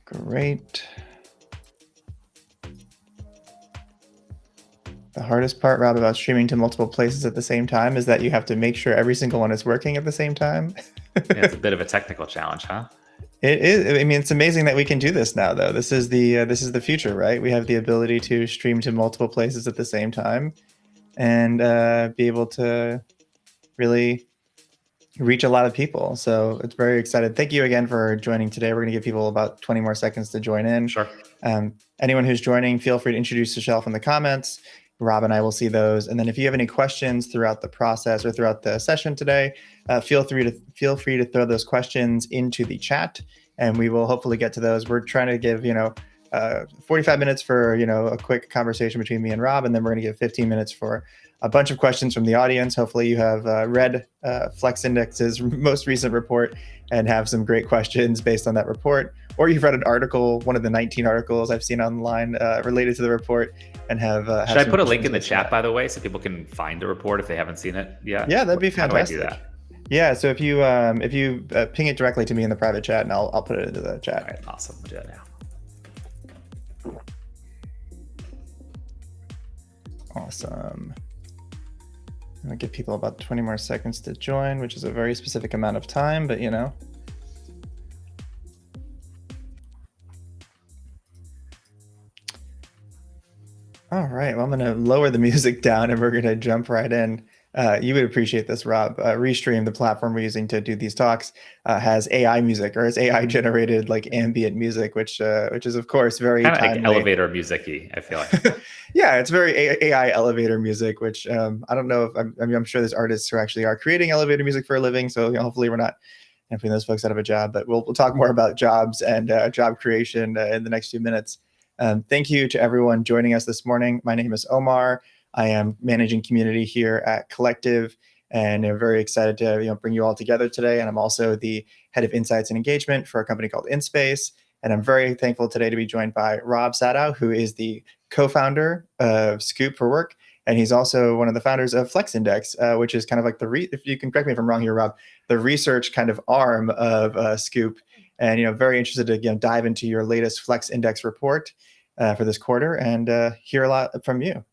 Great. The hardest part, Rob, about streaming to multiple places at the same time is that you have to make sure every single one is working at the same time. Yeah, it's a bit of a technical challenge, huh? It is. I mean, it's amazing that we can do this now, though. This is the future, right? We have the ability to stream to multiple places at the same time and be able to really reach a lot of people. So it's very excited. Thank you again for joining today. We're going to give people about 20 more seconds to join in. Sure. Anyone who's joining, feel free to introduce yourself in the comments. Rob and I will see those. And then if you have any questions throughout the process or throughout the session today, feel free to throw those questions into the chat, and we will hopefully get to those. We're trying to give 45 minutes for a quick conversation between me and Rob, and then we're going to give 15 minutes for a bunch of questions from the audience. Hopefully you have read Flex Index's most recent report and have some great questions based on that report, or you've read an article, one of the 19 articles I've seen online related to the report, and have Should I put a link in the chat, by the way, so people can find the report if they haven't seen it yet? Yeah, that'd be fantastic. How do I do that? Yeah, so if you ping it directly to me in the private chat, and I'll put it into the chat. All right, awesome. We'll do that now. Awesome. I'm gonna give people about 20 more seconds to join, which is a very specific amount of time, but All right, well, I'm gonna lower the music down and we're gonna jump right in. You would appreciate this, Rob. Restream, the platform we're using to do these talks, has AI music, or it's AI generated like ambient music, which is of course very kind of timely. like elevator music-y, I feel like. Yeah, it's very AI elevator music, which I don't know if I'm sure there's artists who actually are creating elevator music for a living. So hopefully we're not putting those folks out of a job, but we'll talk more about jobs and job creation in the next few minutes. Thank you to everyone joining us this morning. My name is Omar. I am managing community here at Collective, and I'm very excited to bring you all together today. And I'm also the head of insights and engagement for a company called InSpace. And I'm very thankful today to be joined by Rob Sadow, who is the co-founder of Scoop for Work. And he's also one of the founders of Flex Index, which is kind of like if you can correct me if I'm wrong here, Rob, the research kind of arm of Scoop. And very interested to dive into your latest Flex Index report for this quarter and hear a lot from you.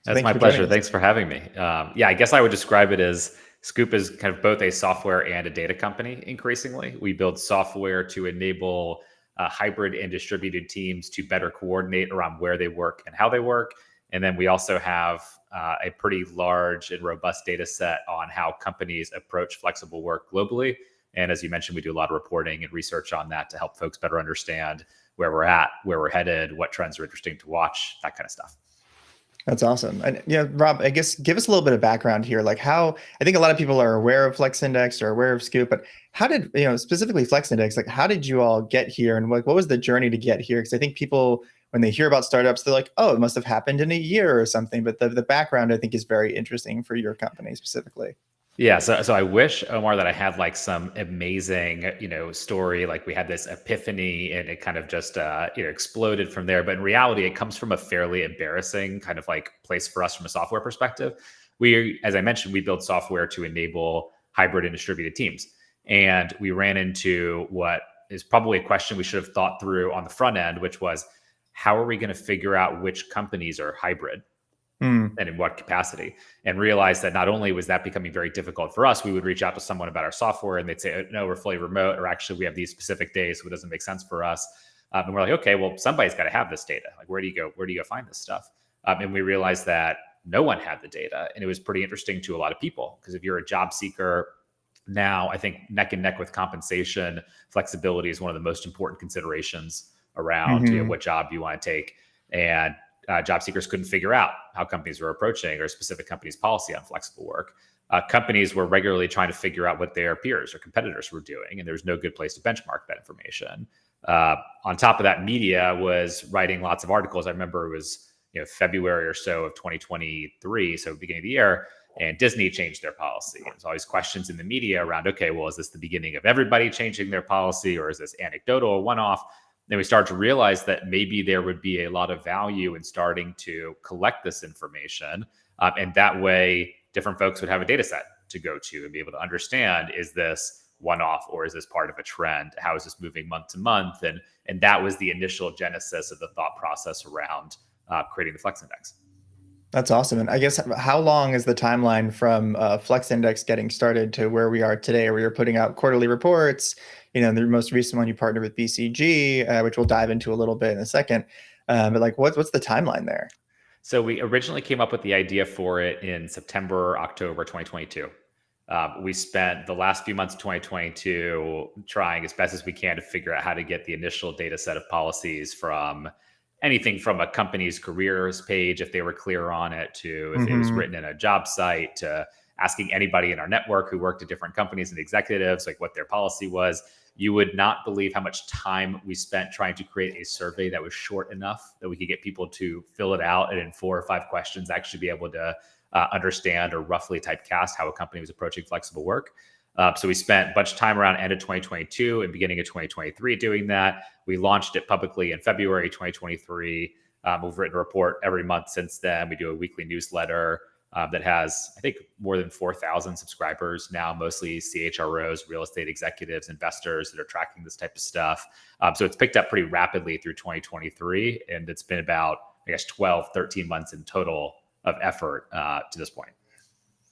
So that's my pleasure. Thanks for having me. Yeah, I guess I would describe it as Scoop is kind of both a software and a data company. Increasingly, we build software to enable hybrid and distributed teams to better coordinate around where they work and how they work. And then we also have a pretty large and robust data set on how companies approach flexible work globally. And as you mentioned, we do a lot of reporting and research on that to help folks better understand where we're at, where we're headed, what trends are interesting to watch, that kind of stuff. That's awesome. And Rob, I guess give us a little bit of background here. Like how, I think a lot of people are aware of Flex Index or aware of Scoop, but how did, specifically Flex Index, like how did you all get here? And what was the journey to get here? Because I think people, when they hear about startups, they're like, oh, it must have happened in a year or something. But the background, I think, is very interesting for your company specifically. Yeah, so I wish, Omar, that I had like some amazing, story. Like we had this epiphany and it kind of just, exploded from there. But in reality, it comes from a fairly embarrassing kind of like place for us from a software perspective. As I mentioned, we build software to enable hybrid and distributed teams. And we ran into what is probably a question we should have thought through on the front end, which was, how are we going to figure out which companies are hybrid? And in what capacity, and realize that not only was that becoming very difficult for us, we would reach out to someone about our software and they'd say, no, we're fully remote, or actually we have these specific days, so it doesn't make sense for us. And we're like, okay, well, somebody's got to have this data. Like, where do you go find this stuff? And we realized that no one had the data. And it was pretty interesting to a lot of people, because if you're a job seeker now, I think neck and neck with compensation, flexibility is one of the most important considerations around what job you want to take. And job seekers couldn't figure out how companies were approaching or specific companies' policy on flexible work. Companies were regularly trying to figure out what their peers or competitors were doing, and there was no good place to benchmark that information. On top of that, media was writing lots of articles. I remember it was February or so of 2023, so beginning of the year, and Disney changed their policy. There's always questions in the media around, okay, well, is this the beginning of everybody changing their policy, or is this anecdotal or one-off? Then we started to realize that maybe there would be a lot of value in starting to collect this information. And that way, different folks would have a data set to go to and be able to understand, is this one-off, or is this part of a trend? How is this moving month to month? And that was the initial genesis of the thought process around creating the Flex Index. That's awesome. And I guess how long is the timeline from Flex Index getting started to where we are today, where you're putting out quarterly reports? The most recent one you partnered with BCG, which we'll dive into a little bit in a second. But like, what's the timeline there? So we originally came up with the idea for it in September, October 2022. We spent the last few months of 2022 trying as best as we can to figure out how to get the initial data set of policies from anything from a company's careers page, if they were clear on it, to if it was written in a job site, to asking anybody in our network who worked at different companies and executives, like what their policy was. You would not believe how much time we spent trying to create a survey that was short enough that we could get people to fill it out and in 4 or 5 questions actually be able to understand or roughly typecast how a company was approaching flexible work. So we spent a bunch of time around end of 2022 and beginning of 2023 doing that. We launched it publicly in February 2023. We've written a report every month since then. We do a weekly newsletter that has, I think, more than 4,000 subscribers now, mostly CHROs, real estate executives, investors that are tracking this type of stuff. So it's picked up pretty rapidly through 2023. And it's been about, I guess, 12, 13 months in total of effort to this point.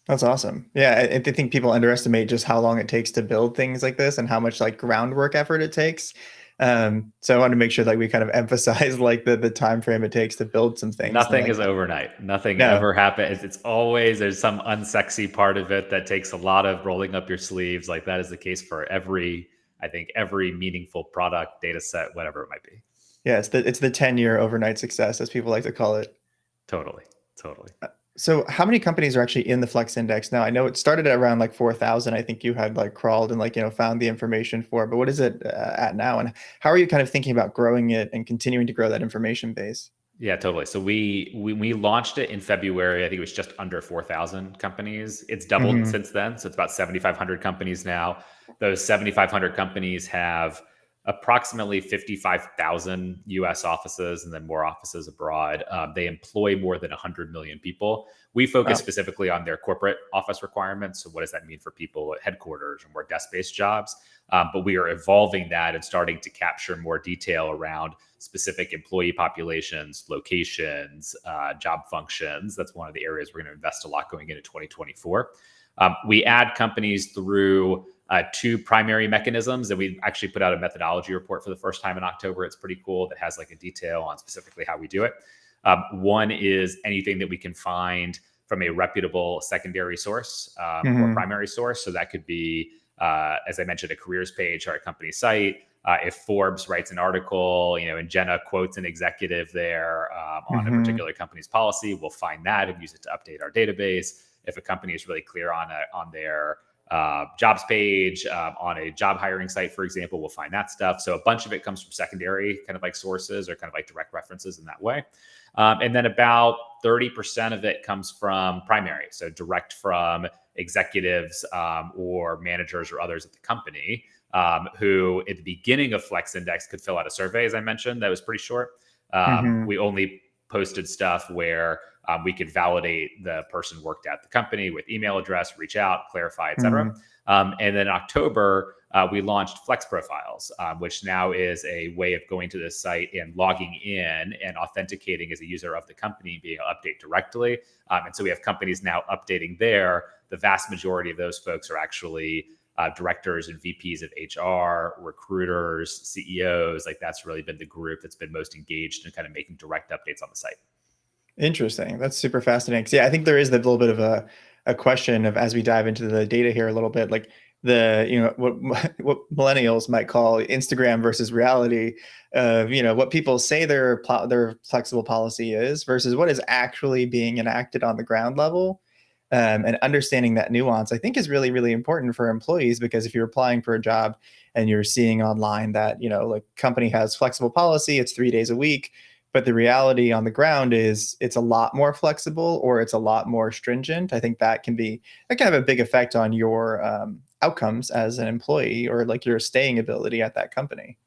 That's awesome. Yeah, I think people underestimate just how long it takes to build things like this and how much like groundwork effort it takes. So I want to make sure that we kind of emphasize like the time frame it takes to build some things. Nothing is overnight. Nothing ever happens. It's always, there's some unsexy part of it that takes a lot of rolling up your sleeves. Like that is the case for every meaningful product, data set, whatever it might be. Yeah, it's the 10-year overnight success, as people like to call it. Totally. So how many companies are actually in the Flex Index now? I know it started at around like 4,000. I think you had like crawled and like, found the information for, but what is it at now? And how are you kind of thinking about growing it and continuing to grow that information base? Yeah, totally. So we launched it in February. I think it was just under 4,000 companies. It's doubled since then. So it's about 7,500 companies now. Those 7,500 companies have approximately 55,000 US offices and then more offices abroad. They employ more than 100 million people. We focus specifically on their corporate office requirements. So what does that mean for people at headquarters or more desk-based jobs? But we are evolving that and starting to capture more detail around specific employee populations, locations, job functions. That's one of the areas we're going to invest a lot going into 2024. We add companies through 2 primary mechanisms, and we actually put out a methodology report for the first time in October. It's pretty cool. That has like a detail on specifically how we do it. One is anything that we can find from a reputable secondary source or primary source. So that could be, as I mentioned, a careers page or a company site. If Forbes writes an article, and Jenna quotes an executive there on a particular company's policy, we'll find that and use it to update our database. If a company is really clear on their jobs page, on a job hiring site, for example, we'll find that stuff. So a bunch of it comes from secondary kind of like sources or kind of like direct references in that way. And then about 30% of it comes from primary. So direct from executives or managers or others at the company who at the beginning of Flex Index could fill out a survey, as I mentioned, that was pretty short. We only posted stuff where we could validate the person worked at the company with email address, reach out, clarify, et cetera. And then in October, we launched Flex Profiles, which now is a way of going to the site and logging in and authenticating as a user of the company, being able to update directly. And so we have companies now updating there. The vast majority of those folks are actually directors and VPs of HR, recruiters, CEOs. Like that's really been the group that's been most engaged in kind of making direct updates on the site. Interesting. That's super fascinating. Yeah, I think there is a little bit of a question of, as we dive into the data here a little bit, like what millennials might call Instagram versus reality of, what people say their flexible policy is versus what is actually being enacted on the ground level. And understanding that nuance, I think, is really, really important for employees, because if you're applying for a job and you're seeing online that, like company has flexible policy, it's 3 days a week, but the reality on the ground is it's a lot more flexible or it's a lot more stringent. I think that can have a big effect on your outcomes as an employee or like your staying ability at that company.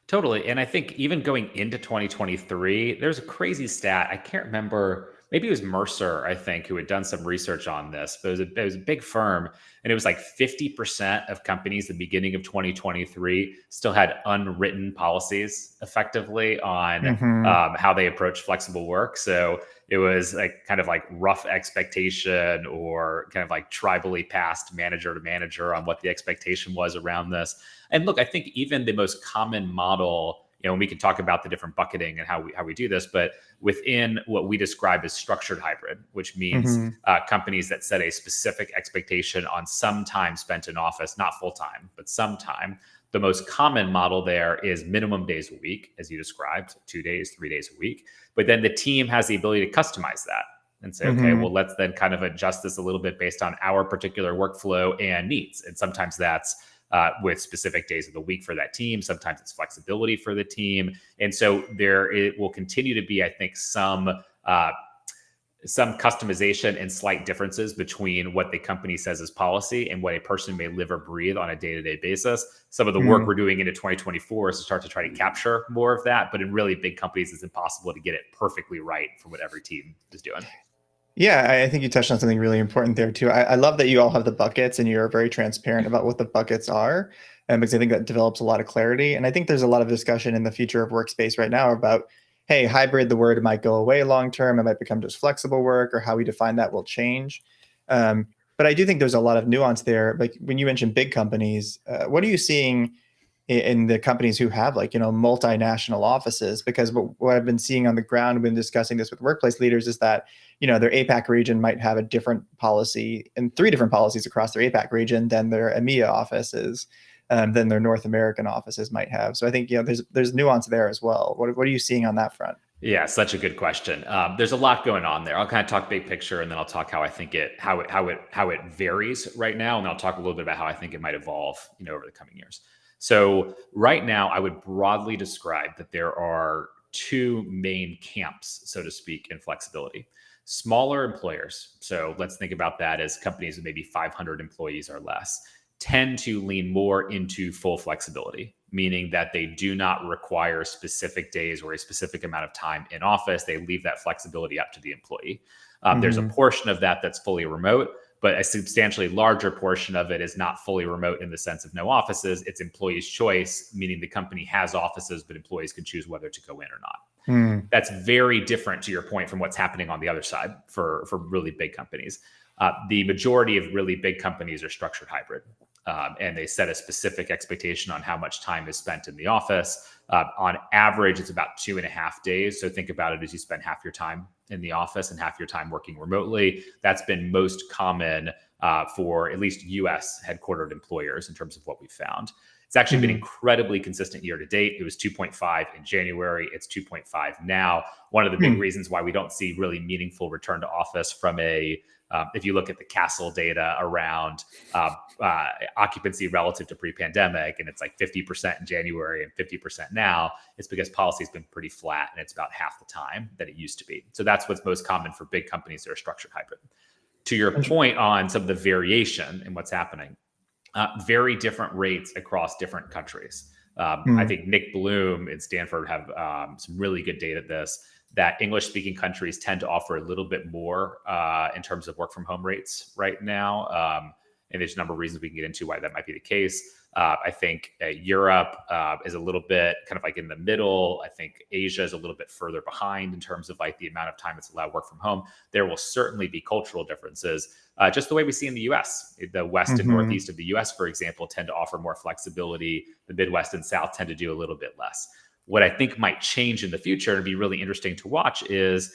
Totally. And I think even going into 2023, there's a crazy stat. I can't remember maybe it was Mercer, I think, who had done some research on this, but it was a big firm. And it was like 50% of companies at the beginning of 2023 still had unwritten policies effectively on Hmm. how they approach flexible work. So it was like kind of like rough expectation or kind of like tribally passed manager to manager on what the expectation was around this. And look, I think even the most common model, and we can talk about the different bucketing and how we do this, but within what we describe as structured hybrid, which means Hmm. companies that set a specific expectation on some time spent in office, not full time, but some time. The most common model there is minimum days a week, as you described, 2 days, 3 days a week. But then the team has the ability to customize that and say, okay, Hmm. well, let's then kind of adjust this a little bit based on our particular workflow and needs. And sometimes that's with specific days of the week for that team. Sometimes it's flexibility for the team. And so it will continue to be, I think, some customization and slight differences between what the company says is policy and what a person may live or breathe on a day-to-day basis. Some of the work we're doing into 2024 is to start to try to capture more of that, but in really big companies, it's impossible to get it perfectly right for what every team is doing. Yeah, I think you touched on something really important there too. I love that you all have the buckets and you're very transparent about what the buckets are, because I think that develops a lot of clarity. And I think there's a lot of discussion in the future of workspace right now about, hey, hybrid, the word might go away long term. It might become just flexible work, or how we define that will change. But I do think there's a lot of nuance there. Like when you mentioned big companies, what are you seeing in the companies who have, like, multinational offices? Because what I've been seeing on the ground, I've been discussing this with workplace leaders, is that their APAC region might have a different policy, and three different policies across their APAC region than their EMEA offices, than their North American offices might have. So I think there's nuance there as well. What are you seeing on that front? Yeah, such a good question. There's a lot going on there. I'll kind of talk big picture, and then I'll talk how I think how it varies right now, and then I'll talk a little bit about how I think it might evolve, over the coming years. So right now, I would broadly describe that there are two main camps, so to speak, in flexibility. Smaller employers, so let's think about that as companies with maybe 500 employees or less, tend to lean more into full flexibility, meaning that they do not require specific days or a specific amount of time in office. They leave that flexibility up to the employee. There's a Hmm. portion of that that's fully remote, but a substantially larger portion of it is not fully remote in the sense of no offices. It's employees' choice, meaning the company has offices, but employees can choose whether to go in or not. Hmm. That's very different, to your point, from what's happening on the other side for really big companies. The majority of really big companies are structured hybrid. And they set a specific expectation on how much time is spent in the office. On average, it's about 2.5 days. So think about it as you spend half your time in the office and half your time working remotely. That's been most common for at least US headquartered employers in terms of what we've found. It's actually been Hmm. incredibly consistent year to date. It was 2.5 in January. It's 2.5 now. One of the big Hmm. reasons why we don't see really meaningful return to office from if you look at the Castle data around occupancy relative to pre-pandemic, and it's like 50% in January and 50% now, it's because policy has been pretty flat and it's about half the time that it used to be. So that's what's most common for big companies that are structured hybrid. To your point on some of the variation in what's happening, very different rates across different countries. I Hmm. think Nick Bloom and Stanford have some really good data at this, that English speaking countries tend to offer a little bit more in terms of work from home rates right now. And there's a number of reasons we can get into why that might be the case. I think Europe is a little bit kind of like in the middle. I think Asia is a little bit further behind in terms of like the amount of time it's allowed work from home. There will certainly be cultural differences, just the way we see in the US. The West and Hmm. Northeast of the US, for example, tend to offer more flexibility. The Midwest and South tend to do a little bit less. What I think might change in the future and be really interesting to watch is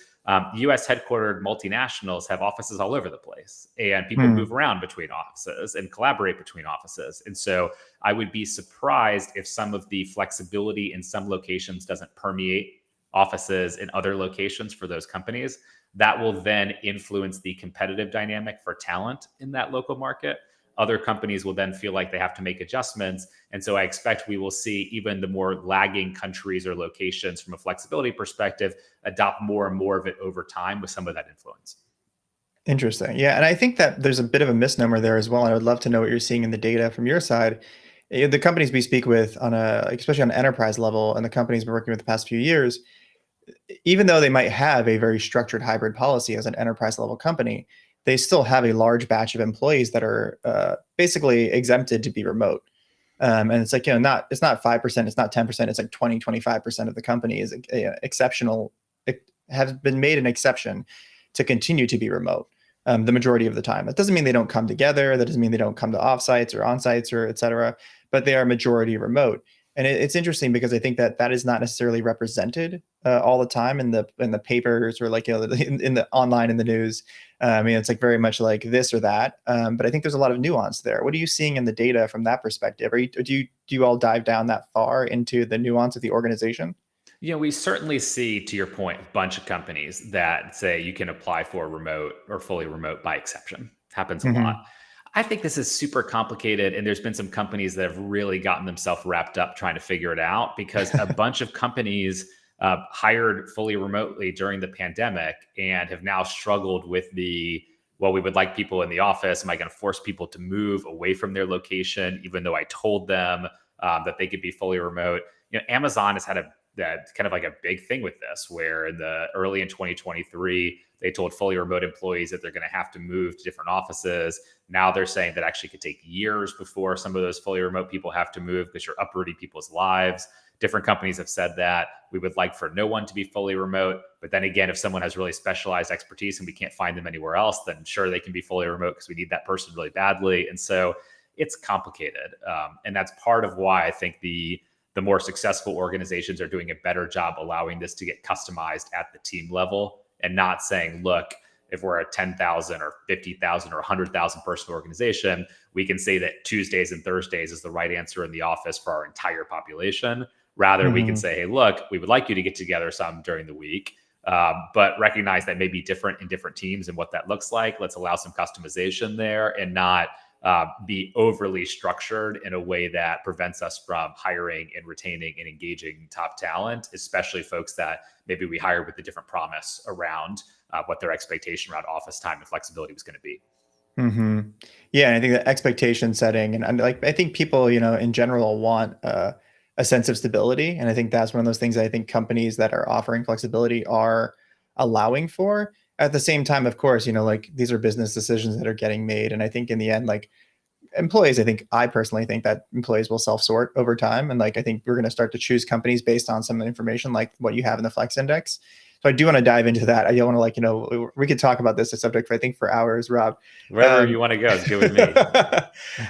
US headquartered multinationals have offices all over the place, and people Hmm. move around between offices and collaborate between offices. And so I would be surprised if some of the flexibility in some locations doesn't permeate offices in other locations for those companies. That will then influence the competitive dynamic for talent in that local market. Other companies will then feel like they have to make adjustments. And so I expect we will see even the more lagging countries or locations from a flexibility perspective adopt more and more of it over time with some of that influence. Interesting. Yeah, and I think that there's a bit of a misnomer there as well. And I would love to know what you're seeing in the data from your side. The companies we speak with on a, like, especially on an enterprise level, and the companies we're working with the past few years, even though they might have a very structured hybrid policy as an enterprise level company, they still have a large batch of employees that are basically exempted to be remote. And it's like, it's not 5%, it's not 10%, it's like 20, 25% of the company is exceptional, have been made an exception to continue to be remote the majority of the time. That doesn't mean they don't come together. That doesn't mean they don't come to offsites or onsites or et cetera, but they are majority remote. And it's interesting because I think that is not necessarily represented all the time in the papers or like in the online in the news. I mean, it's like very much like this or that. But I think there's a lot of nuance there. What are you seeing in the data from that perspective? Do you all dive down that far into the nuance of the organization? We certainly see, to your point, a bunch of companies that say you can apply for remote or fully remote by exception. Happens a lot. Mm-hmm. I think this is super complicated, and there's been some companies that have really gotten themselves wrapped up trying to figure it out because a bunch of companies hired fully remotely during the pandemic and have now struggled with well, we would like people in the office. Am I going to force people to move away from their location, even though I told them that they could be fully remote? Amazon has had that kind of like a big thing with this, where early in 2023, they told fully remote employees that they're going to have to move to different offices. Now they're saying that actually could take years before some of those fully remote people have to move because you're uprooting people's lives. Different companies have said that we would like for no one to be fully remote. But then again, if someone has really specialized expertise and we can't find them anywhere else, then sure, they can be fully remote because we need that person really badly. And so it's complicated. And that's part of why I think the more successful organizations are doing a better job allowing this to get customized at the team level and not saying, look, if we're a 10,000 or 50,000 or 100,000 person organization, we can say that Tuesdays and Thursdays is the right answer in the office for our entire population. Rather, we can say, hey, look, we would like you to get together some during the week, but recognize that may be different in different teams and what that looks like. Let's allow some customization there and not be overly structured in a way that prevents us from hiring and retaining and engaging top talent, especially folks that maybe we hire with a different promise around what their expectation around office time and flexibility was going to be. Mm-hmm. Yeah, and I think that expectation setting, and like I think people, in general, want a sense of stability, and I think that's one of those things I think companies that are offering flexibility are allowing for. At the same time, of course, like these are business decisions that are getting made, and I think in the end, like employees, I personally think that employees will self-sort over time, and like I think we're going to start to choose companies based on some information like what you have in the Flex Index. So I do want to dive into that. I don't want to we could talk about this subject for I think for hours, Rob. Wherever you want to go is good with me.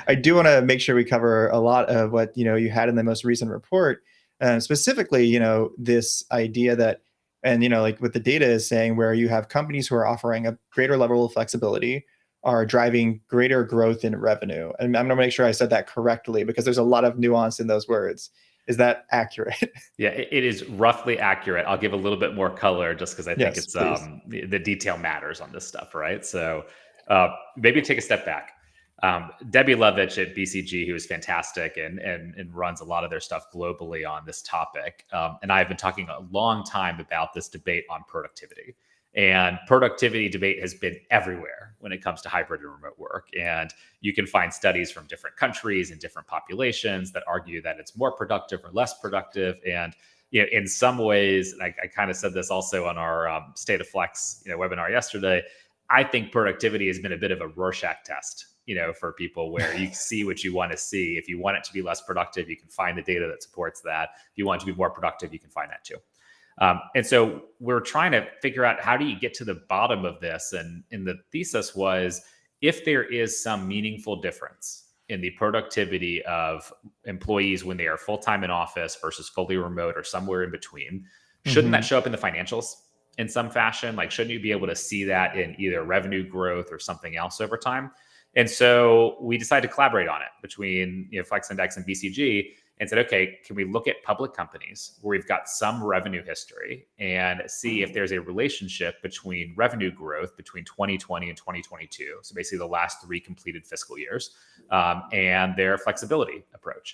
I do want to make sure we cover a lot of what you had in the most recent report, specifically this idea that, and like what the data is saying, where you have companies who are offering a greater level of flexibility are driving greater growth in revenue. And I'm going to make sure I said that correctly because there's a lot of nuance in those words. Is that accurate? Yeah, it is roughly accurate. I'll give a little bit more color just because I think Yes, it's the detail matters on this stuff, right? So maybe take a step back. Debbie Lovich at BCG, who is fantastic and runs a lot of their stuff globally on this topic, and I have been talking a long time about this debate on productivity. And productivity debate has been everywhere when it comes to hybrid and remote work. And you can find studies from different countries and different populations that argue that it's more productive or less productive. And in some ways, I kind of said this also on our State of Flex webinar yesterday, I think productivity has been a bit of a Rorschach test, for people where you see what you want to see. If you want it to be less productive, you can find the data that supports that. If you want it to be more productive, you can find that too. And so we're trying to figure out how do you get to the bottom of this? And the thesis was, if there is some meaningful difference in the productivity of employees when they are full-time in office versus fully remote or somewhere in between, shouldn't that show up in the financials in some fashion? Like, shouldn't you be able to see that in either revenue growth or something else over time? And so we decided to collaborate on it between Flex Index and BCG and said, okay, can we look at public companies where we've got some revenue history and see if there's a relationship between revenue growth between 2020 and 2022, so basically the last 3 completed fiscal years, and their flexibility approach.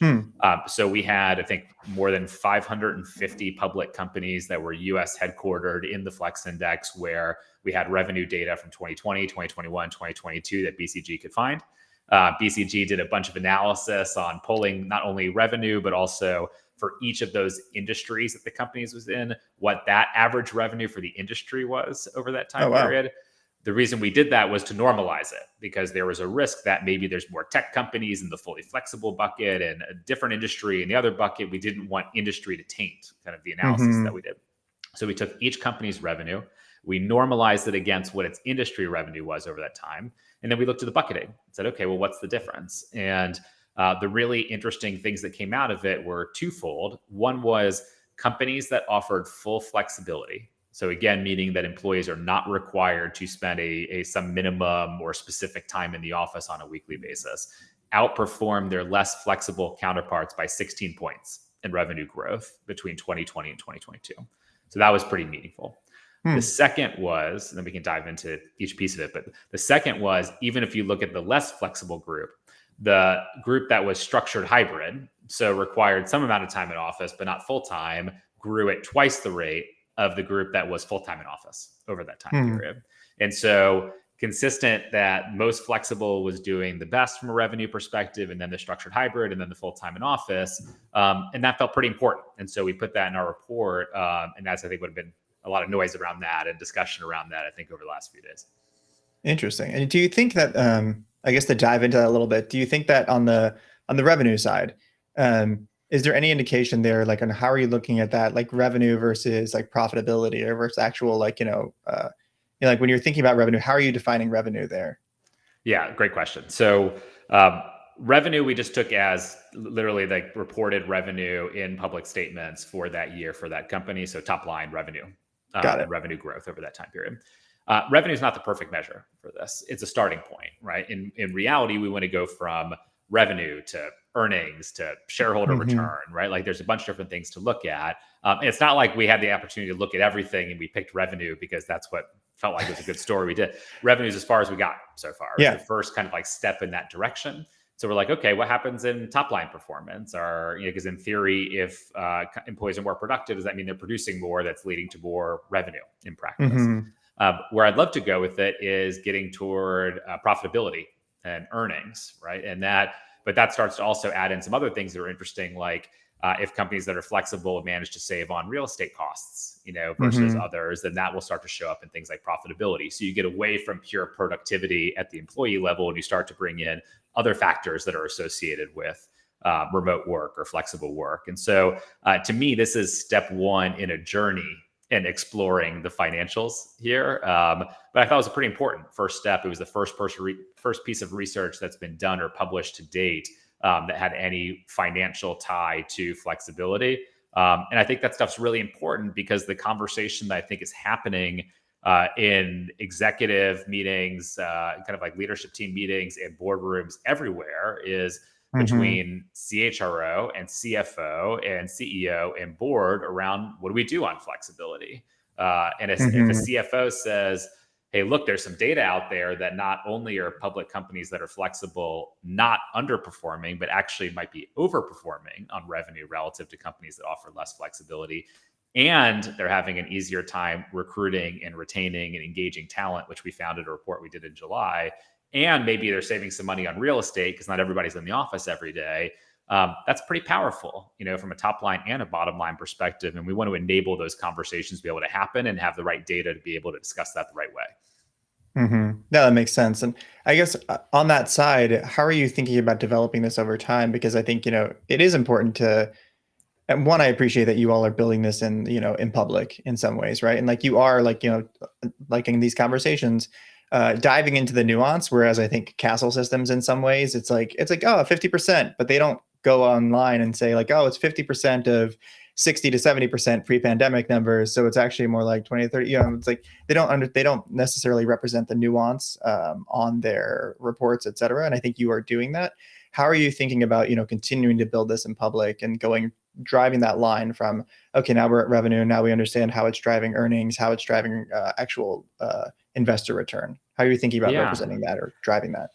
So we had, I think, more than 550 public companies that were US headquartered in the Flex Index, where we had revenue data from 2020, 2021, 2022 that BCG could find. BCG did a bunch of analysis on pulling not only revenue, but also for each of those industries that the companies was in, what that average revenue for the industry was over that time period. The reason we did that was to normalize it, because there was a risk that maybe there's more tech companies in the fully flexible bucket and a different industry in the other bucket. We didn't want industry to taint kind of the analysis that we did. So we took each company's revenue, we normalized it against what its industry revenue was over that time. And then we looked at the bucketing and said, okay, well, what's the difference? And the really interesting things that came out of it were twofold. One was companies that offered full flexibility. So again, meaning that employees are not required to spend some minimum or specific time in the office on a weekly basis, outperformed their less flexible counterparts by 16 points in revenue growth between 2020 and 2022. So that was pretty meaningful. The second was, and then we can dive into each piece of it, but the second was, even if you look at the less flexible group, the group that was structured hybrid, so required some amount of time in office, but not full-time, grew at twice the rate of the group that was full-time in office over that time period. And so consistent that most flexible was doing the best from a revenue perspective, and then the structured hybrid, and then the full-time in office. And that felt pretty important. And so we put that in our report. And that's, I think, would have been a lot of noise around that and discussion around that, I think, over the last few days. Interesting. And do you think that, I guess to dive into that a little bit, do you think that on the revenue side, is there any indication there, like on how are you looking at that, like revenue versus like profitability or versus actual, like, like when you're thinking about revenue, how are you defining revenue there? Yeah, great question. So revenue, we just took as literally like reported revenue in public statements for that year for that company. So top line revenue, revenue growth over that time period. Revenue is not the perfect measure for this. It's a starting point, right? In reality, we want to go from revenue to earnings to shareholder return, right? Like there's a bunch of different things to look at. It's not like we had the opportunity to look at everything and we picked revenue because that's what felt like was a good story. We did revenues as far as we got so far. It was the first kind of like step in that direction. So we're like, okay, what happens in top line performance? Or, because in theory, if employees are more productive, does that mean they're producing more? That's leading to more revenue in practice. Where I'd love to go with it is getting toward profitability and earnings, right? But that starts to also add in some other things that are interesting, like if companies that are flexible manage to save on real estate costs, versus others, then that will start to show up in things like profitability. So you get away from pure productivity at the employee level and you start to bring in other factors that are associated with remote work or flexible work. And so to me, this is step one in a journey in exploring the financials here. But I thought it was a pretty important first step. It was the first piece of research that's been done or published to date that had any financial tie to flexibility. And I think that stuff's really important because the conversation that I think is happening in executive meetings, kind of like leadership team meetings and boardrooms everywhere is between CHRO and CFO and CEO and board around what do we do on flexibility? And if a CFO says, hey, look, there's some data out there that not only are public companies that are flexible not underperforming, but actually might be overperforming on revenue relative to companies that offer less flexibility. And they're having an easier time recruiting and retaining and engaging talent, which we found in a report we did in July. And maybe they're saving some money on real estate because not everybody's in the office every day. That's pretty powerful, from a top line and a bottom line perspective. And we want to enable those conversations to be able to happen and have the right data to be able to discuss that the right way. No, that makes sense. And I guess on that side, how are you thinking about developing this over time? Because I think, it is important to, and one, I appreciate that you all are building this in public in some ways, right? And like you are like in these conversations, diving into the nuance, whereas I think Castle systems in some ways, it's like, oh, 50%, but they don't go online and say like, oh, it's 50% of 60 to 70% pre-pandemic numbers. So it's actually more like 20 to 30, it's like, they don't necessarily represent the nuance on their reports, et cetera. And I think you are doing that. How are you thinking about, continuing to build this in public and driving that line from, okay, now we're at revenue. Now we understand how it's driving earnings, how it's driving actual investor return. How are you thinking about representing that or driving that?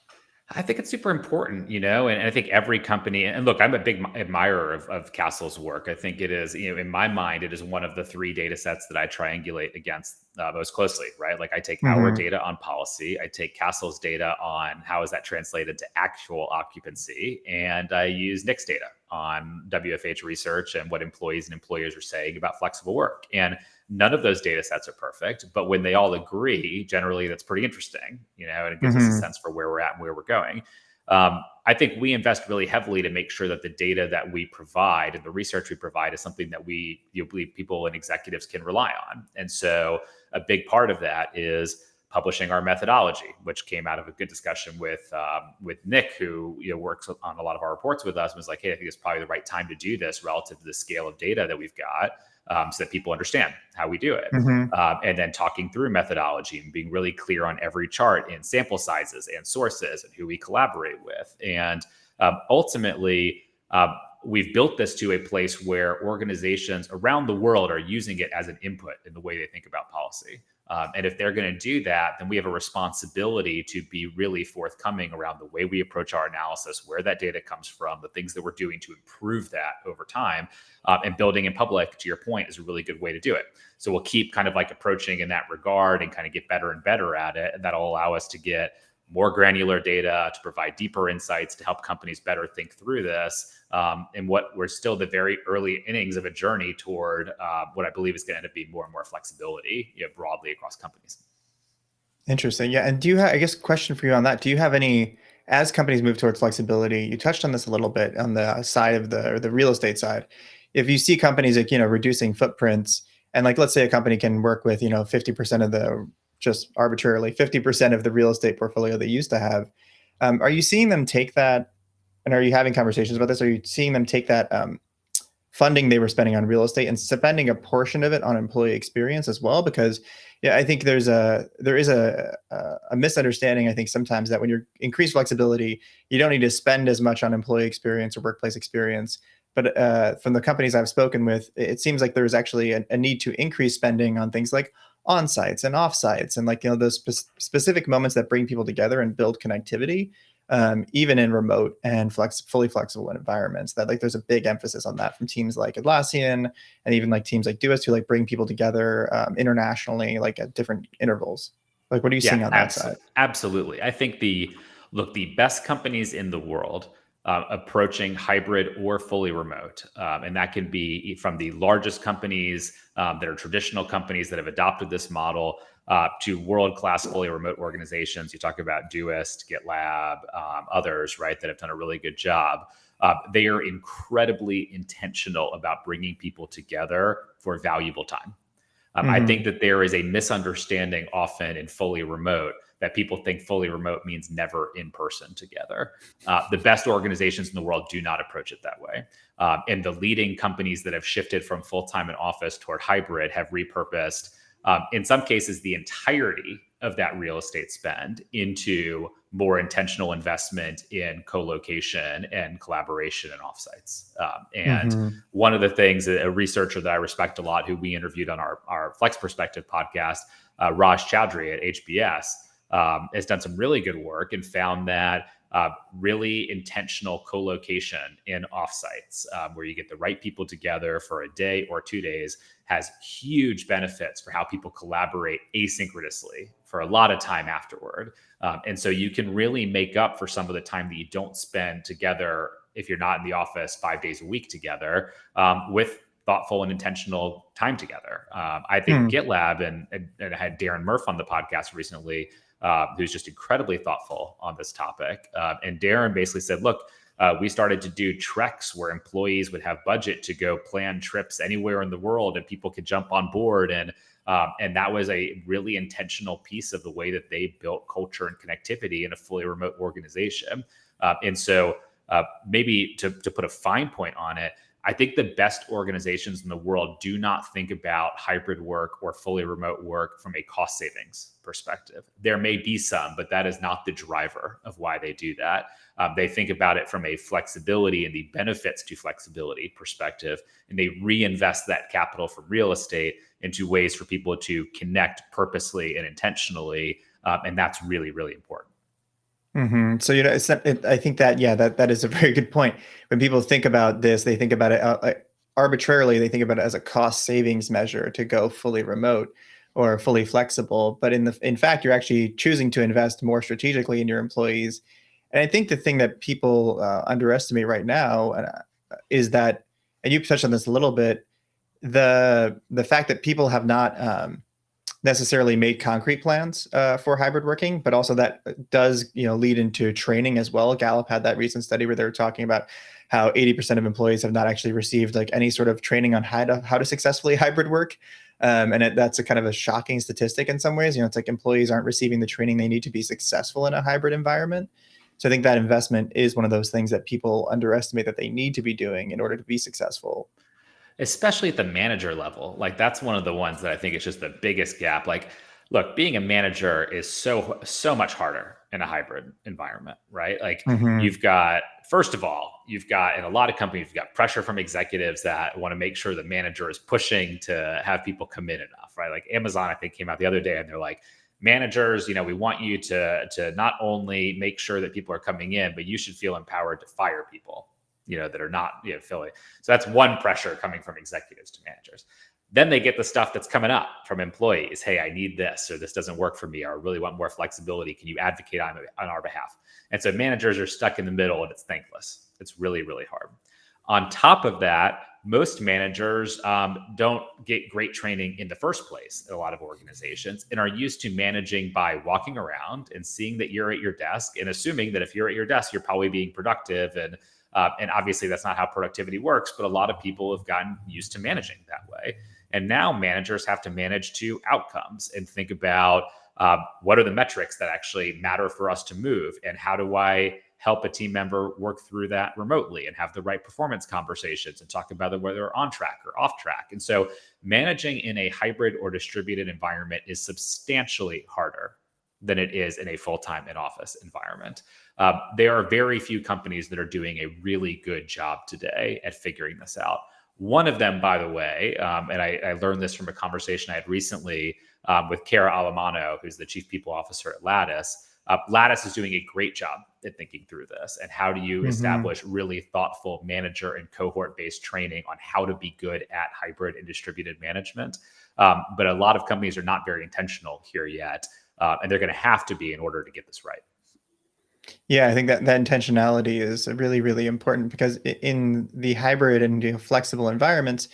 I think it's super important, and I think every company, and look, I'm a big admirer of Castle's work. I think it is, in my mind, it is one of the three data sets that I triangulate against most closely, right? Like I take our Hmm. data on policy, I take Castle's data on how is that translated to actual occupancy, and I use Nick's data on WFH research and what employees and employers are saying about flexible work. And none of those data sets are perfect, but when they all agree, generally that's pretty interesting, and it gives us a Hmm. sense for where we're at and where we're going. I think we invest really heavily to make sure that the data that we provide and the research we provide is something that we believe people and executives can rely on. And so a big part of that is publishing our methodology, which came out of a good discussion with Nick, who works on a lot of our reports with us, and was like, "Hey, I think it's probably the right time to do this relative to the scale of data that we've got." So that people understand how we do it. Hmm. And then talking through methodology and being really clear on every chart and sample sizes and sources and who we collaborate with. And ultimately, we've built this to a place where organizations around the world are using it as an input in the way they think about policy. And if they're going to do that, then we have a responsibility to be really forthcoming around the way we approach our analysis, where that data comes from, the things that we're doing to improve that over time. And building in public, to your point, is a really good way to do it. So we'll keep kind of like approaching in that regard and kind of get better and better at it. And that'll allow us to get more granular data, to provide deeper insights, to help companies better think through this. And what we're still the very early innings of a journey toward what I believe is going to end up being more and more flexibility, broadly across companies. Interesting. Yeah. And do you have, I guess, question for you on that? Do you have any, as companies move towards flexibility, you touched on this a little bit on the side of the real estate side. If you see companies like, reducing footprints, and like, let's say a company can work with, 50% of the, just arbitrarily 50% of the real estate portfolio they used to have. Are you seeing them take that? And are you having conversations about this? Are you seeing them take that funding they were spending on real estate and spending a portion of it on employee experience as well? Because yeah, I think there is a misunderstanding, I think, sometimes, that when you increase flexibility, you don't need to spend as much on employee experience or workplace experience. But from the companies I've spoken with, it seems like there's actually a need to increase spending on things like on sites and off sites, and like, those specific moments that bring people together and build connectivity, even in remote and fully flexible environments. That, like, there's a big emphasis on that from teams like Atlassian, and even like teams like Doist, who like bring people together internationally, like at different intervals. Like, what are you Yeah, seeing on that side? absolutely. I think the best companies in the world approaching hybrid or fully remote, and that can be from the largest companies that are traditional companies that have adopted this model to world-class fully remote organizations. You talk about Doist, GitLab, others, right, that have done a really good job. They are incredibly intentional about bringing people together for valuable time. I think Hmm. that there is a misunderstanding often in fully remote that people think fully remote means never in person together. The best organizations in the world do not approach it that way. And the leading companies that have shifted from full time in office toward hybrid have repurposed, in some cases, the entirety of that real estate spend into more intentional investment in co-location and collaboration and offsites. And Hmm. one of the things, a researcher that I respect a lot, who we interviewed on our Flex Perspective podcast, Raj Chowdhury at HBS, has done some really good work and found that really intentional co-location in offsites, where you get the right people together for a day or 2 days, has huge benefits for how people collaborate asynchronously for a lot of time afterward. And so you can really make up for some of the time that you don't spend together if you're not in the office 5 days a week together, with thoughtful and intentional time together. I think Hmm. GitLab, and I had Darren Murph on the podcast recently, who's just incredibly thoughtful on this topic. And Darren basically said, look, we started to do treks where employees would have budget to go plan trips anywhere in the world, and people could jump on board. And that was a really intentional piece of the way that they built culture and connectivity in a fully remote organization. And so maybe to put a fine point on it, I think the best organizations in the world do not think about hybrid work or fully remote work from a cost savings perspective. There may be some, but that is not the driver of why they do that. They think about it from a flexibility and the benefits to flexibility perspective, and they reinvest that capital from real estate into ways for people to connect purposely and intentionally. And that's really, really important. So, I think that, yeah, that is a very good point. When people think about this, they think about it arbitrarily. They think about it as a cost savings measure to go fully remote or fully flexible. But in fact, you're actually choosing to invest more strategically in your employees. And I think the thing that people underestimate right now is that, and you touched on this a little bit, the fact that people have not necessarily made concrete plans for hybrid working, but also that does lead into training as well. Gallup had that recent study where they were talking about how 80% of employees have not actually received like any sort of training on how to successfully hybrid work. That's a kind of a shocking statistic in some ways. It's like employees aren't receiving the training they need to be successful in a hybrid environment. So I think that investment is one of those things that people underestimate that they need to be doing in order to be successful. Especially at the manager level. Like that's one of the ones that I think is just the biggest gap. Like, look, being a manager is so much harder in a hybrid environment, right? Like Mm-hmm. you've got, first of all, you've got in a lot of companies, you've got pressure from executives that want to make sure the manager is pushing to have people come in enough, right? Like Amazon, I think, came out the other day and they're like, managers, we want you to not only make sure that people are coming in, but you should feel empowered to fire people that are not filling. So that's one pressure coming from executives to managers. Then they get the stuff that's coming up from employees. Hey, I need this, or this doesn't work for me, or I really want more flexibility. Can you advocate on our behalf? And so managers are stuck in the middle and it's thankless. It's really, really hard. On top of that, most managers don't get great training in the first place at a lot of organizations and are used to managing by walking around and seeing that you're at your desk and assuming that if you're at your desk, you're probably being productive. And obviously that's not how productivity works, but a lot of people have gotten used to managing that way. And now managers have to manage to outcomes and think about what are the metrics that actually matter for us to move, and how do I help a team member work through that remotely and have the right performance conversations and talk about whether they're on track or off track. And so managing in a hybrid or distributed environment is substantially harder than it is in a full-time in-office environment. There are very few companies that are doing a really good job today at figuring this out. One of them, by the way, and I learned this from a conversation I had recently with Cara Alamano, who's the chief people officer at Lattice. Lattice is doing a great job at thinking through this. And how do you establish really thoughtful manager and cohort-based training on how to be good at hybrid and distributed management? But a lot of companies are not very intentional here yet. And they're going to have to be in order to get this right. Yeah, I think that intentionality is really, really important because in the hybrid and flexible environments,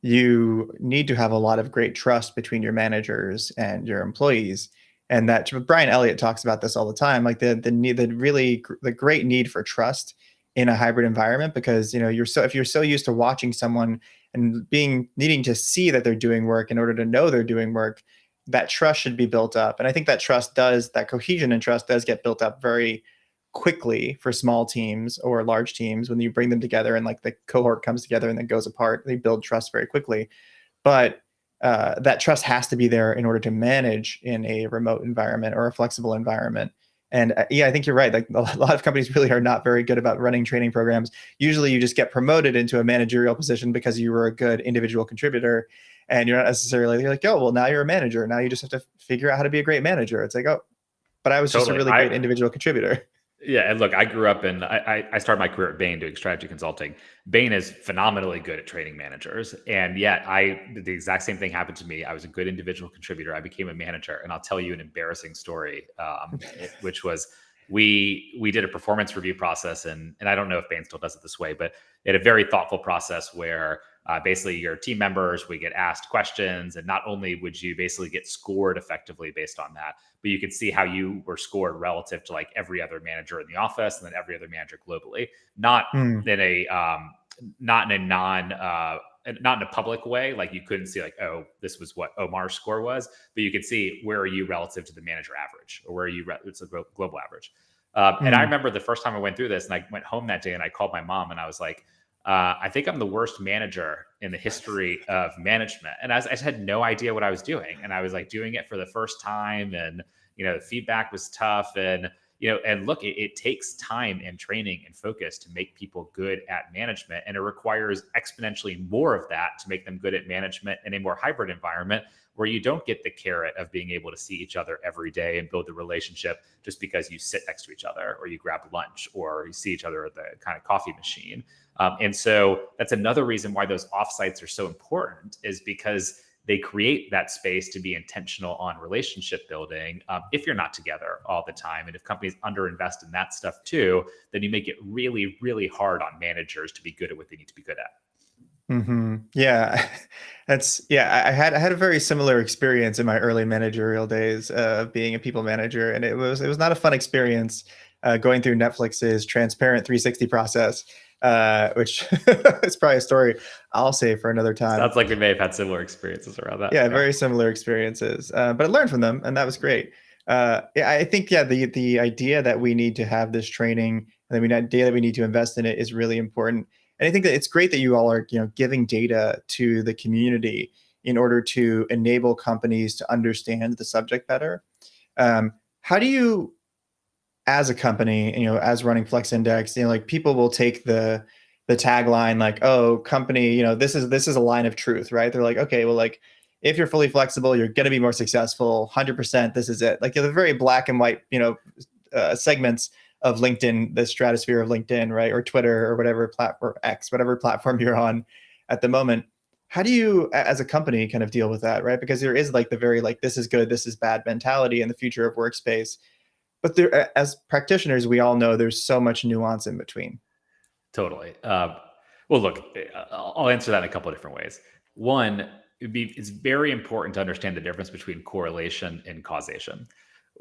you need to have a lot of great trust between your managers and your employees. And that Brian Elliott talks about this all the time, like the need, the great need for trust in a hybrid environment, because if you're so used to watching someone and needing to see that they're doing work in order to know they're doing work, that trust should be built up. And I think that cohesion and trust does get built up very quickly for small teams or large teams. When you bring them together and like the cohort comes together and then goes apart, they build trust very quickly. But that trust has to be there in order to manage in a remote environment or a flexible environment. And yeah, I think you're right. Like a lot of companies really are not very good about running training programs. Usually you just get promoted into a managerial position because you were a good individual contributor, and you're not necessarily, you're like, oh, well, now you're a manager. Now you just have to figure out how to be a great manager. It's like, oh, but I was just a Totally. really great individual contributor. Yeah, and look, I grew up I started my career at Bain doing strategy consulting. Bain is phenomenally good at training managers, and yet the exact same thing happened to me. I was a good individual contributor. I became a manager, and I'll tell you an embarrassing story, which was we did a performance review process, and I don't know if Bain still does it this way, but it had a very thoughtful process where basically your team members would get asked questions, and not only would you basically get scored effectively based on that, but you could see how you were scored relative to like every other manager in the office and then every other manager globally, not Mm. in a not in a not in a public way. Like you couldn't see like, oh, this was what Omar's score was, but you could see where are you relative to the manager average, or where are you, it's a global average. And I remember the first time I went through this, and I went home that day and I called my mom and I was like, I think I'm the worst manager in the history of management. And I just had no idea what I was doing. And I was like doing it for the first time. And, the feedback was tough. And And look, it takes time and training and focus to make people good at management, and it requires exponentially more of that to make them good at management in a more hybrid environment where you don't get the carrot of being able to see each other every day and build the relationship just because you sit next to each other or you grab lunch or you see each other at the kind of coffee machine. And so that's another reason why those offsites are so important, is because they create that space to be intentional on relationship building. If you're not together all the time, and if companies underinvest in that stuff too, then you make it really, really hard on managers to be good at what they need to be good at. Yeah, I had a very similar experience in my early managerial days of being a people manager, and it was not a fun experience going through Netflix's transparent 360 process, which is probably a story I'll save for another time. Sounds like we may have had similar experiences around that. Yeah, very similar experiences, but I learned from them, and that was great. Yeah, I think the idea that we need to have this training, and the idea that we need to invest in it is really important. And I think that it's great that you all are, giving data to the community in order to enable companies to understand the subject better. How do you, as a company, as running Flex Index, like people will take the tagline like, "Oh, company, this is a line of truth," right? They're like, "Okay, well, like if you're fully flexible, you're going to be more successful. 100%, this is it." Like the very black and white, segments of LinkedIn, the stratosphere of LinkedIn, right? Or Twitter or whatever platform, X, whatever platform you're on at the moment. How do you, as a company, kind of deal with that, right? Because there is like the very like, this is good, this is bad mentality in the future of workspace. But there, as practitioners, we all know there's so much nuance in between. Totally. Well, look, I'll answer that in a couple of different ways. One, it's very important to understand the difference between correlation and causation.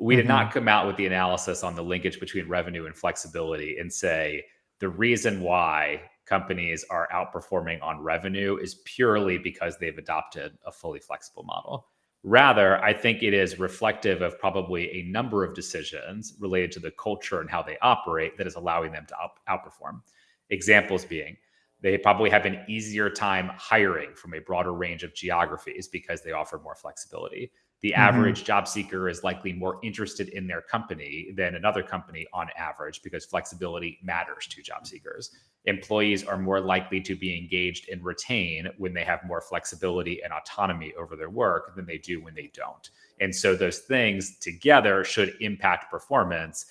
We did not come out with the analysis on the linkage between revenue and flexibility and say the reason why companies are outperforming on revenue is purely because they've adopted a fully flexible model. Rather, I think it is reflective of probably a number of decisions related to the culture and how they operate that is allowing them to outperform. Examples being, they probably have an easier time hiring from a broader range of geographies because they offer more flexibility. The average job seeker is likely more interested in their company than another company on average because flexibility matters to job seekers. Employees are more likely to be engaged and retain when they have more flexibility and autonomy over their work than they do when they don't. And so those things together should impact performance.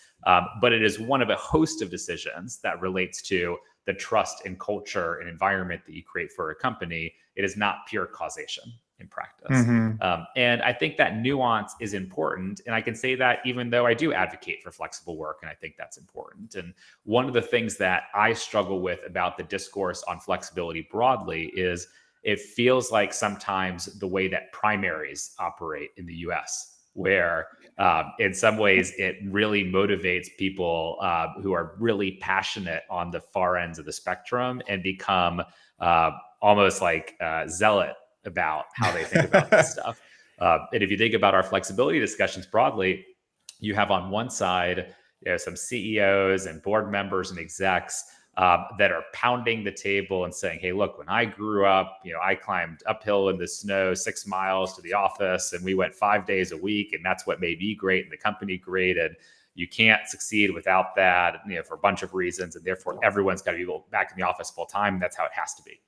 But it is one of a host of decisions that relates to the trust and culture and environment that you create for a company. It is not pure causation in practice. And I think that nuance is important. And I can say that even though I do advocate for flexible work, and I think that's important. And one of the things that I struggle with about the discourse on flexibility broadly is it feels like sometimes the way that primaries operate in the US, where in some ways it really motivates people who are really passionate on the far ends of the spectrum and become almost like zealot about how they think about this stuff. And if you think about our flexibility discussions broadly, you have on one side, some CEOs and board members and execs that are pounding the table and saying, "Hey, look, when I grew up, I climbed uphill in the snow 6 miles to the office, and we went 5 days a week, and that's what made me great and the company great. And you can't succeed without that, for a bunch of reasons, and therefore everyone's got to be back in the office full time. And that's how it has to be."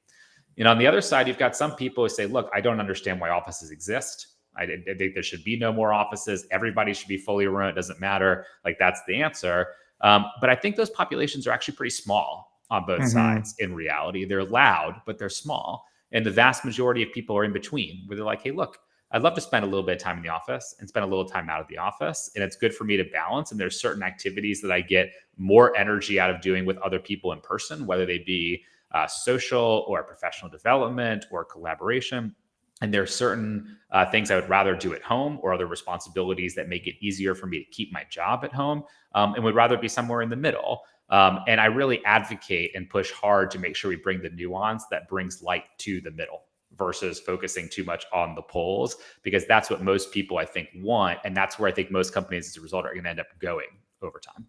On the other side, you've got some people who say, "Look, I don't understand why offices exist. I think there should be no more offices. Everybody should be fully remote. It doesn't matter. Like, that's the answer." But I think those populations are actually pretty small on both sides. In reality, they're loud, but they're small. And the vast majority of people are in between, where they're like, "Hey, look, I'd love to spend a little bit of time in the office and spend a little time out of the office. And it's good for me to balance. And there's certain activities that I get more energy out of doing with other people in person, whether they be social or professional development or collaboration. And there are certain things I would rather do at home or other responsibilities that make it easier for me to keep my job at home, and would rather be somewhere in the middle." And I really advocate and push hard to make sure we bring the nuance that brings light to the middle versus focusing too much on the poles, because that's what most people, I think, want. And that's where I think most companies, as a result, are going to end up going over time.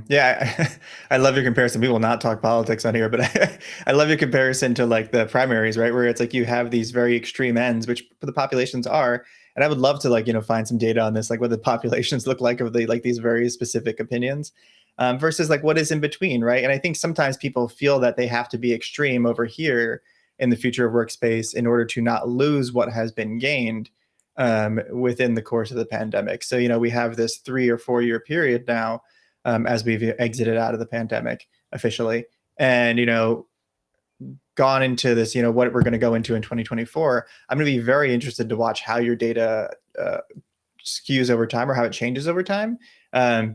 Yeah, I love your comparison. We will not talk politics on here, but I love your comparison to like the primaries, right? Where it's like you have these very extreme ends, which the populations are, And I would love to find some data on this, like what the populations look like of these very specific opinions, versus like what is in between, right? And I think sometimes people feel that they have to be extreme over here in the future of workspace in order to not lose what has been gained within the course of the pandemic. So, we have this 3 or 4 year period now, as we've exited out of the pandemic officially, and, gone into this, what we're going to go into in 2024. I'm going to be very interested to watch how your data skews over time, or how it changes over time,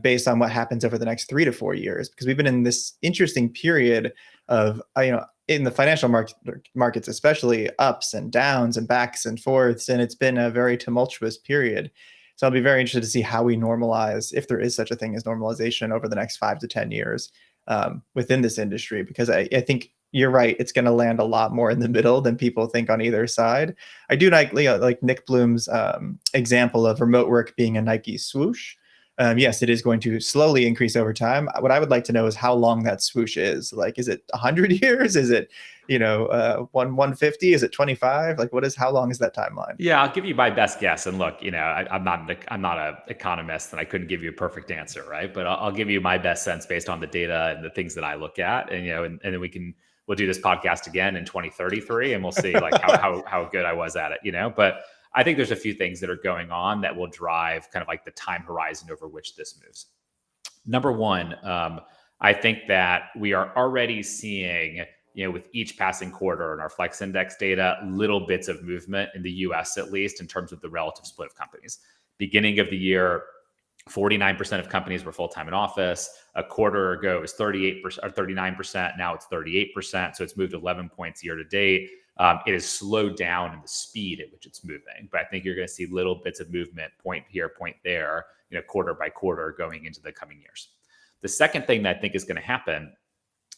based on what happens over the next 3 to 4 years, because we've been in this interesting period of, in the financial markets, especially, ups and downs and backs and forths, and it's been a very tumultuous period. So I'll be very interested to see how we normalize, if there is such a thing as normalization, over the next 5 to 10 years within this industry, because I think you're right. It's going to land a lot more in the middle than people think on either side. I do like Nick Bloom's example of remote work being a Nike swoosh. Yes, it is going to slowly increase over time. What I would like to know is how long that swoosh is. Like, is it 100 years? Is it, 150? Is it 25? Like, how long is that timeline? Yeah, I'll give you my best guess. And look, I'm not an economist, and I couldn't give you a perfect answer, right? But I'll give you my best sense based on the data and the things that I look at, and and then we'll do this podcast again in 2033, and we'll see like how good I was at it, But I think there's a few things that are going on that will drive kind of like the time horizon over which this moves. Number one, I think that we are already seeing, with each passing quarter in our Flex Index data, little bits of movement in the US, at least in terms of the relative split of companies. Beginning of the year, 49% of companies were full-time in office. A quarter ago, it was 38% or 39%. Now it's 38%. So it's moved 11 points year to date. It has slowed down in the speed at which it's moving, but I think you're going to see little bits of movement, point here, point there, quarter by quarter going into the coming years. The second thing that I think is going to happen,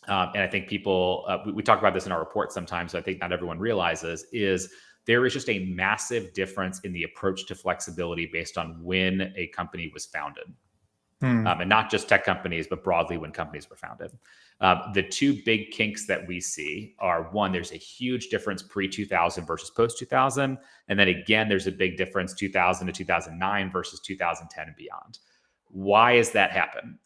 and I think people, we talk about this in our report sometimes, so I think not everyone realizes, is there is just a massive difference in the approach to flexibility based on when a company was founded. And not just tech companies, but broadly when companies were founded. The two big kinks that we see are, one, there's a huge difference pre-2000 versus post-2000. And then again, there's a big difference 2000 to 2009 versus 2010 and beyond. Why has that happened?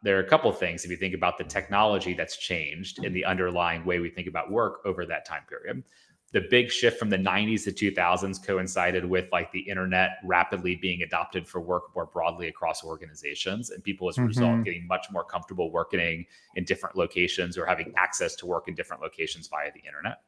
There are a couple of things. If you think about the technology that's changed in the underlying way we think about work over that time period. The big shift from the 90s to 2000s coincided with like the internet rapidly being adopted for work more broadly across organizations, and people as a result getting much more comfortable working in different locations or having access to work in different locations via the internet.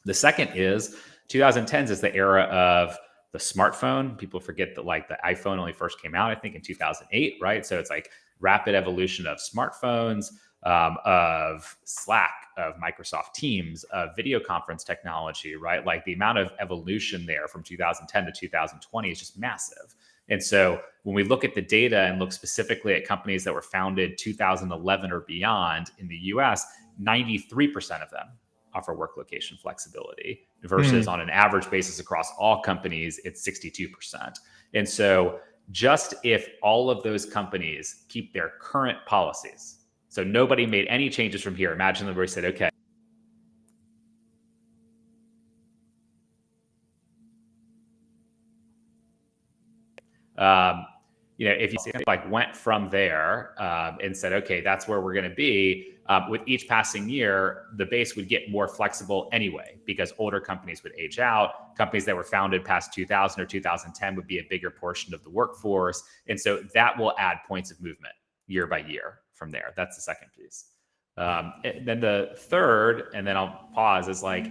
The second is 2010s is the era of the smartphone. People forget that like the iPhone only first came out, I think, in 2008, right? So it's like rapid evolution of smartphones, of Slack, of Microsoft Teams, of video conference technology, right? Like the amount of evolution there from 2010 to 2020 is just massive. And so when we look at the data and look specifically at companies that were founded 2011 or beyond in the US, 93% of them offer work location flexibility versus on an average basis across all companies, it's 62%. And so just if all of those companies keep their current policies, so nobody made any changes from here. Imagine that we said, okay, if you like went from there and said, okay, that's where we're going to be, with each passing year, the base would get more flexible anyway, because older companies would age out. Companies that were founded past 2000 or 2010 would be a bigger portion of the workforce. And so that will add points of movement year by year from there. That's the second piece. Then the third, and then I'll pause, is like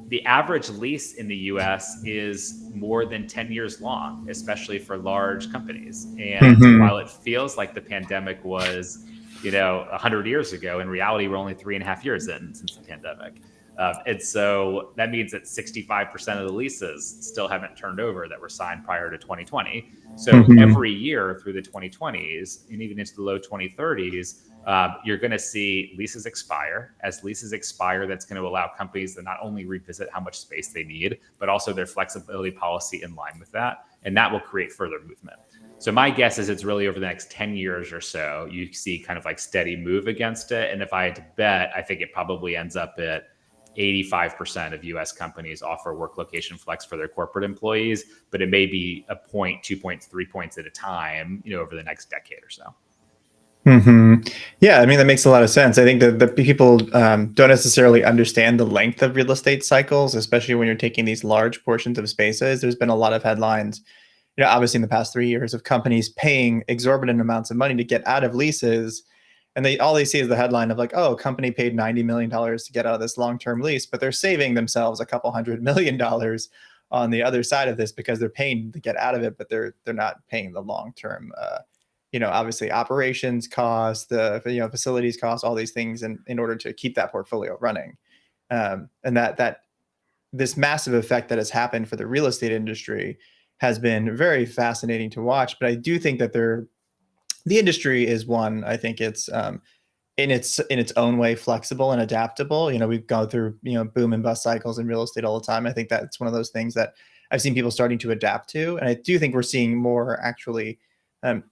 the average lease in the US is more than 10 years long, especially for large companies. And while it feels like the pandemic was, 100 years ago, in reality, we're only 3.5 years in since the pandemic. And so that means that 65% of the leases still haven't turned over that were signed prior to 2020. So every year through the 2020s and even into the low 2030s, you're going to see leases expire. As leases expire, that's going to allow companies to not only revisit how much space they need, but also their flexibility policy in line with that. And that will create further movement. So my guess is it's really over the next 10 years or so, you see kind of like steady move against it. And if I had to bet, I think it probably ends up at 85% of US companies offer work location flex for their corporate employees, but it may be a point, 2 points, 3 points at a time, over the next decade or so. Yeah, I mean, that makes a lot of sense. I think that the people don't necessarily understand the length of real estate cycles, especially when you're taking these large portions of spaces. There's been a lot of headlines, obviously in the past 3 years of companies paying exorbitant amounts of money to get out of leases. And all they see is the headline of like, oh, company paid $90 million to get out of this long-term lease, but they're saving themselves a couple $100 million on the other side of this because they're paying to get out of it, but they're not paying the long-term obviously operations costs, the facilities costs, all these things in order to keep that portfolio running. And that this massive effect that has happened for the real estate industry has been very fascinating to watch. But I do think that the industry is one, I think it's in its own way flexible and adaptable. We've gone through boom and bust cycles in real estate all the time. I think that's one of those things that I've seen people starting to adapt to, and I do think we're seeing more actually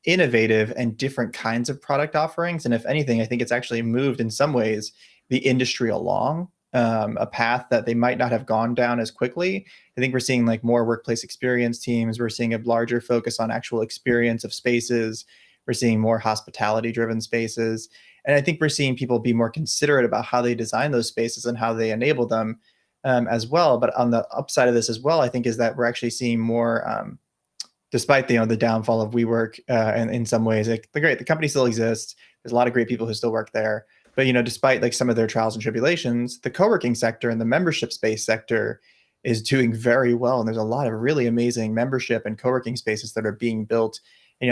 innovative and different kinds of product offerings. And if anything, I think it's actually moved in some ways the industry along a path that they might not have gone down as quickly. I think we're seeing like more workplace experience teams. We're seeing a larger focus on actual experience of spaces. We're seeing more hospitality driven spaces. And I think we're seeing people be more considerate about how they design those spaces and how they enable them as well. But on the upside of this as well, I think is that we're actually seeing more despite the downfall of WeWork, and in some ways, like the company still exists. There's a lot of great people who still work there, but despite like some of their trials and tribulations, the co-working sector and the membership space sector is doing very well. And there's a lot of really amazing membership and co-working spaces that are being built,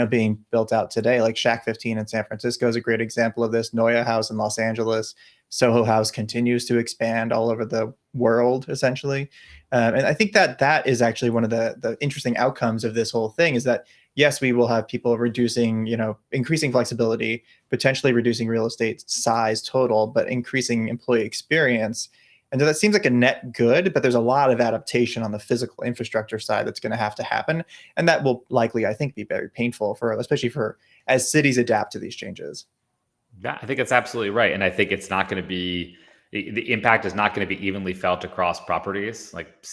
being built out today. Like Shack 15 in San Francisco is a great example of this. Noya House in Los Angeles, Soho House continues to expand all over the world, essentially. And I think that is actually one of the interesting outcomes of this whole thing is that, yes, we will have people increasing flexibility, potentially reducing real estate size total, but increasing employee experience. And so that seems like a net good, but there's a lot of adaptation on the physical infrastructure side that's going to have to happen. And that will likely, I think, be very painful especially as cities adapt to these changes. Yeah, I think it's absolutely right. And I think it's not going to be, the impact is not going to be evenly felt across properties. Like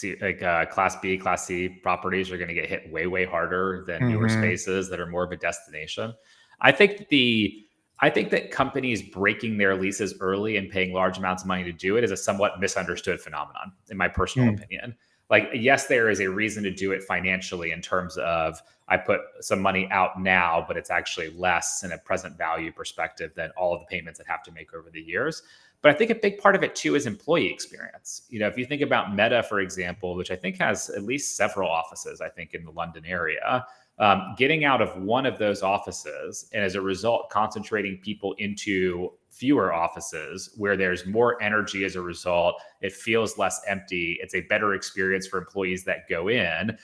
Class B, Class C properties are going to get hit way, way harder than newer spaces that are more of a destination. I think that companies breaking their leases early and paying large amounts of money to do it is a somewhat misunderstood phenomenon, in my personal opinion. Like, yes, there is a reason to do it financially in terms of I put some money out now, but it's actually less in a present value perspective than all of the payments that have to make over the years. But I think a big part of it too is employee experience. If you think about Meta, for example, which I think has at least several offices, I think in the London area, getting out of one of those offices and as a result, concentrating people into fewer offices where there's more energy as a result, it feels less empty. It's a better experience for employees that go in,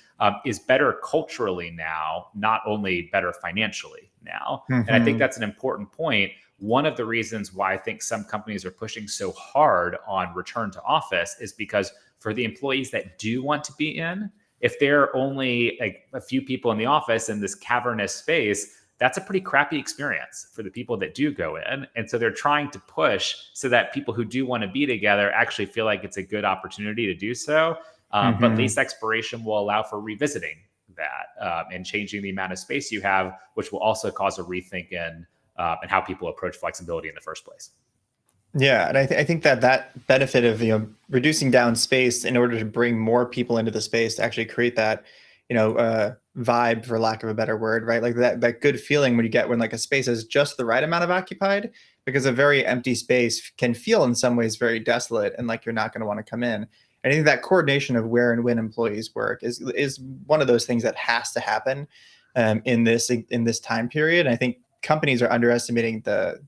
is better culturally now, not only better financially now. And I think that's an important point. One of the reasons why I think some companies are pushing so hard on return to office is because for the employees that do want to be in, if there are only a few people in the office in this cavernous space, that's a pretty crappy experience for the people that do go in. And so they're trying to push so that people who do want to be together actually feel like it's a good opportunity to do so. But lease expiration will allow for revisiting that and changing the amount of space you have, which will also cause a rethink in how people approach flexibility in the first place. Yeah, and I think that benefit of reducing down space in order to bring more people into the space to actually create that vibe, for lack of a better word, right? Like that good feeling when you get when like a space is just the right amount of occupied, because a very empty space can feel in some ways very desolate and like you're not going to want to come in. And I think that coordination of where and when employees work is one of those things that has to happen in this time period. And I think companies are underestimating the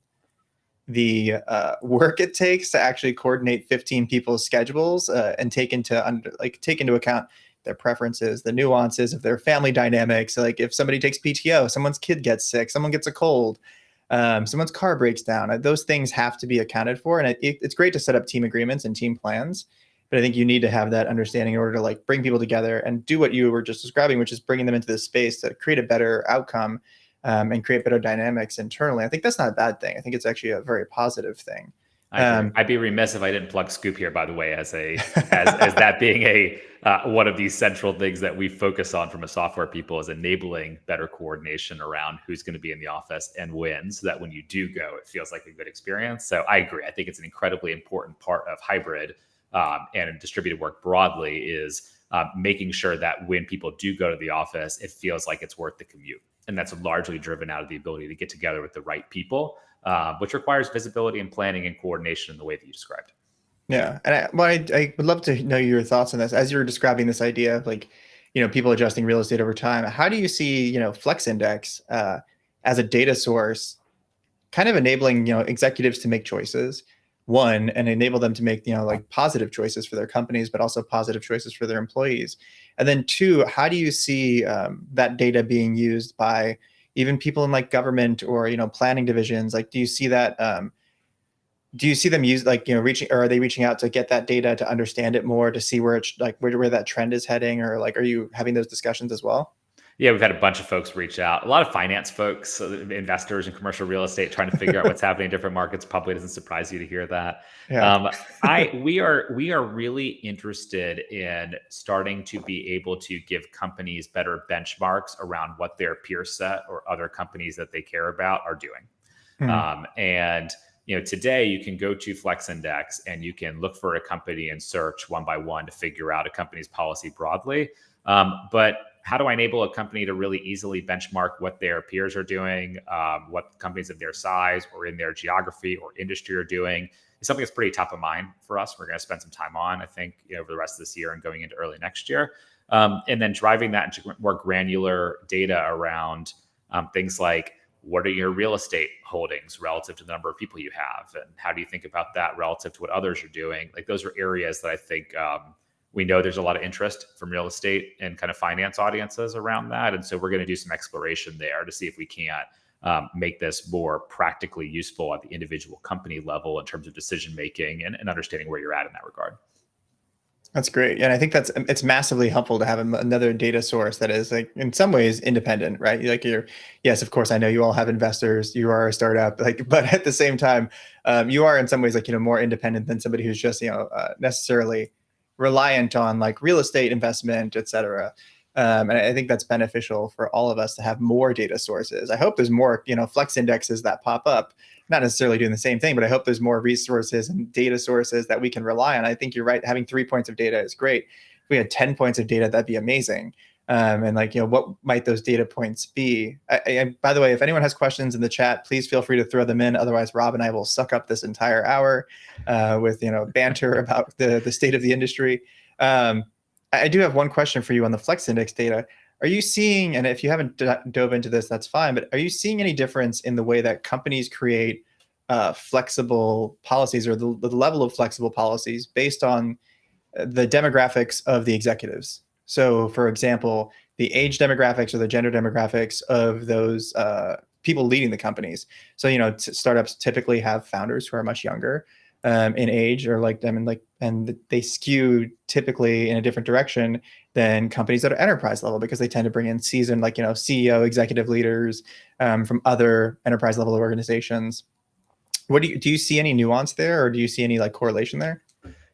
work it takes to actually coordinate 15 people's schedules and take into account their preferences, the nuances of their family dynamics. Like if somebody takes PTO, someone's kid gets sick, someone gets a cold, someone's car breaks down. Those things have to be accounted for. And it's great to set up team agreements and team plans, but I think you need to have that understanding in order to like bring people together and do what you were just describing, which is bringing them into this space to create a better outcome and create better dynamics internally. I think that's not a bad thing. I think it's actually a very positive thing. I agree. I'd be remiss if I didn't plug Scoop here, by the way, as as that being a one of these central things that we focus on from a software people is enabling better coordination around who's going to be in the office and when, so that when you do go, it feels like a good experience. So I agree. I think it's an incredibly important part of hybrid and distributed work broadly is making sure that when people do go to the office, it feels like it's worth the commute. And that's largely driven out of the ability to get together with the right people, which requires visibility and planning and coordination in the way that you described. Yeah, and I would love to know your thoughts on this as you were describing this idea of like, people adjusting real estate over time. How do you see, Flex Index as a data source, kind of enabling executives to make choices, one, and enable them to make like positive choices for their companies, but also positive choices for their employees, and then two, how do you see that data being used by even people in like government or planning divisions? Like, do you see that? Do you see them use like reaching, or are they reaching out to get that data to understand it more, to see where it's like where that trend is heading, or like are you having those discussions as well? Yeah, we've had a bunch of folks reach out. A lot of finance folks, so investors in commercial real estate, trying to figure out what's happening in different markets. Probably doesn't surprise you to hear that. Yeah. We are really interested in starting to be able to give companies better benchmarks around what their peer set or other companies that they care about are doing. Hmm. And today you can go to Flex Index and you can look for a company and search one by one to figure out a company's policy broadly. But how do I enable a company to really easily benchmark what their peers are doing, what companies of their size or in their geography or industry are doing? It's something that's pretty top of mind for us. We're going to spend some time on, I think, over the rest of this year and going into early next year. And then driving that into more granular data around things like, what are your real estate holdings relative to the number of people you have? And how do you think about that relative to what others are doing? Like, those are areas that I think we know there's a lot of interest from real estate and kind of finance audiences around that. And so we're going to do some exploration there to see if we can't make this more practically useful at the individual company level in terms of decision making and understanding where you're at in that regard. That's great. And I think it's massively helpful to have another data source that is like in some ways independent, right? Like yes, of course, I know you all have investors, you are a startup, like, but at the same time, you are in some ways like, more independent than somebody who's just, necessarily reliant on like real estate investment, et cetera. And I think that's beneficial for all of us to have more data sources. I hope there's more, flex indexes that pop up, not necessarily doing the same thing, but I hope there's more resources and data sources that we can rely on. I think you're right. Having 3 points of data is great. If we had 10 points of data, that'd be amazing. And like, what might those data points be? By the way, if anyone has questions in the chat, please feel free to throw them in. Otherwise, Rob and I will suck up this entire hour with, banter about the state of the industry. I do have one question for you on the Flex Index data. Are you seeing, and if you haven't dove into this, that's fine, but are you seeing any difference in the way that companies create flexible policies, or the level of flexible policies based on the demographics of the executives? So, for example, the age demographics or the gender demographics of those people leading the companies. So, startups typically have founders who are much younger in age, or like them, and they skew typically in a different direction than companies that are enterprise level, because they tend to bring in seasoned, like, CEO, executive leaders from other enterprise level organizations. What do you see any nuance there, or do you see any like correlation there?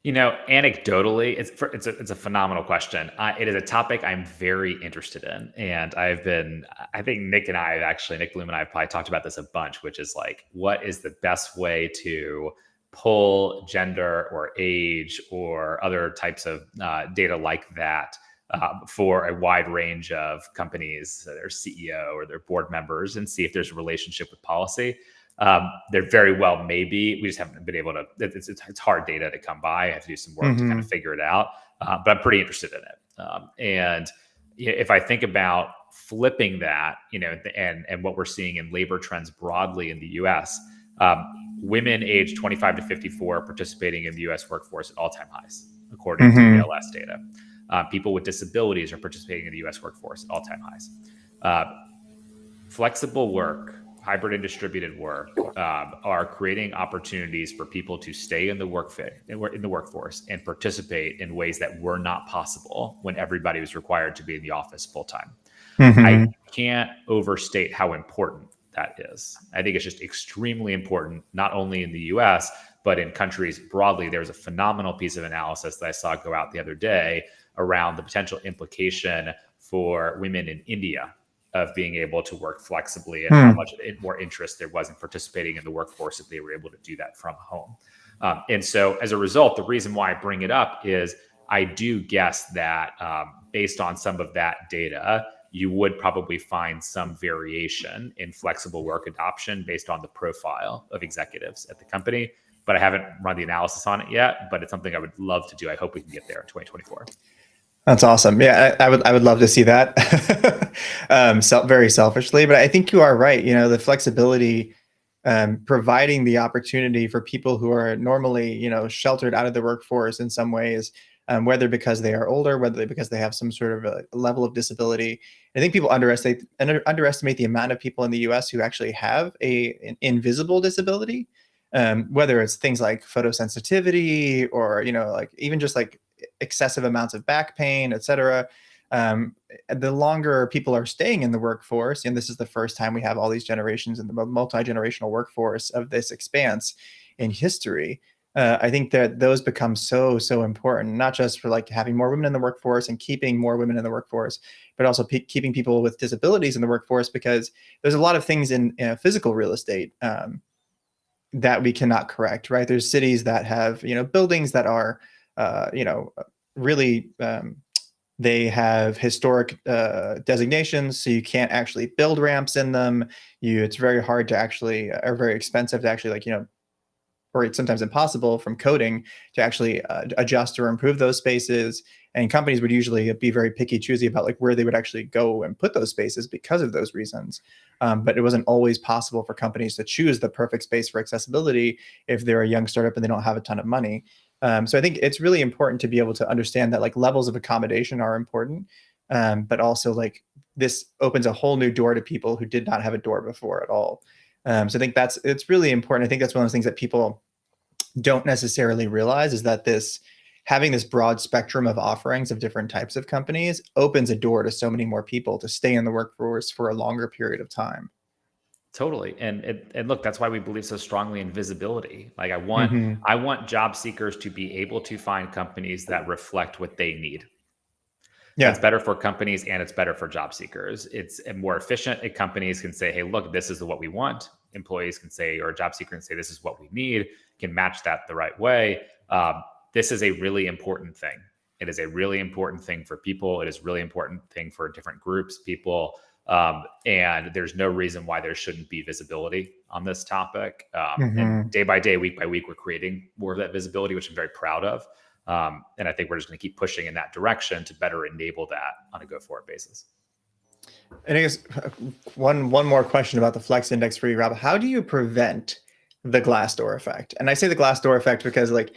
Anecdotally, it's a phenomenal question. It is a topic I'm very interested in, and I think Nick Bloom and I have probably talked about this a bunch, which is like, what is the best way to pull gender or age or other types of data like that for a wide range of companies, their CEO or their board members, and see if there's a relationship with policy. There very well may be. We just haven't been able to. It's hard data to come by. I have to do some work to kind of figure it out. But I'm pretty interested in it. And if I think about flipping that, and what we're seeing in labor trends broadly in the U.S., women aged 25 to 54 are participating in the U.S. workforce at all-time highs, according to BLS data. People with disabilities are participating in the U.S. workforce at all-time highs. Flexible work, hybrid and distributed work, are creating opportunities for people to stay in the workforce and participate in ways that were not possible when everybody was required to be in the office full time. I can't overstate how important that is. I think it's just extremely important, not only in the US, but in countries broadly, there was a phenomenal piece of analysis that I saw go out the other day around the potential implication for women in India of being able to work flexibly and how much more interest there was in participating in the workforce if they were able to do that from home. And so as a result, the reason why I bring it up is I do guess that based on some of that data, you would probably find some variation in flexible work adoption based on the profile of executives at the company. But I haven't run the analysis on it yet, but it's something I would love to do. I hope we can get there in 2024. That's awesome. Yeah, I would love to see that. Very selfishly, but I think you are right. You know, the flexibility, providing the opportunity for people who are normally, you know, sheltered out of the workforce in some ways, whether because they are older, whether because they have some sort of a level of disability. I think people underestimate the amount of people in the U.S. who actually have an invisible disability, whether it's things like photosensitivity or, you know, like even just like excessive amounts of back pain, et cetera. The longer people are staying in the workforce, and this is the first time we have all these generations in the multi-generational workforce of this expanse in history, I think that those become so important, not just for like having more women in the workforce and keeping more women in the workforce, but also keeping people with disabilities in the workforce, because there's a lot of things in physical real estate that we cannot correct, right? There's cities that have, you know, buildings that are, you know, really, they have historic designations, so you can't actually build ramps in them. It's very hard to actually, or very expensive to actually, like, you know, or it's sometimes impossible from coding to actually adjust or improve those spaces. And companies would usually be very picky, choosy about like where they would actually go and put those spaces because of those reasons. But it wasn't always possible for companies to choose the perfect space for accessibility if they're a young startup and they don't have a ton of money. So I think it's really important to be able to understand that like levels of accommodation are important, but also like this opens a whole new door to people who did not have a door before at all. So I think it's really important. I think that's one of those things that people don't necessarily realize, is that having this broad spectrum of offerings of different types of companies opens a door to so many more people to stay in the workforce for a longer period of time. Totally. And look, that's why we believe so strongly in visibility. Like Mm-hmm. I want job seekers to be able to find companies that reflect what they need. That's Yeah. better for companies and it's better for job seekers. It's more efficient. Companies can say, hey, look, this is what we want. Employees can say, or a job seeker can say, this is what we need, can match that the right way. This is a really important thing. It is a really important thing for people. It is a really important thing for different groups, people. And there's no reason why there shouldn't be visibility on this topic. And Mm-hmm. day by day, week by week, we're creating more of that visibility, which I'm very proud of. And I think we're just going to keep pushing in that direction to better enable that on a go-forward basis. And I guess one more question about the Flex Index for you, Rob. How do you prevent the Glassdoor effect? And I say the Glassdoor effect because, like,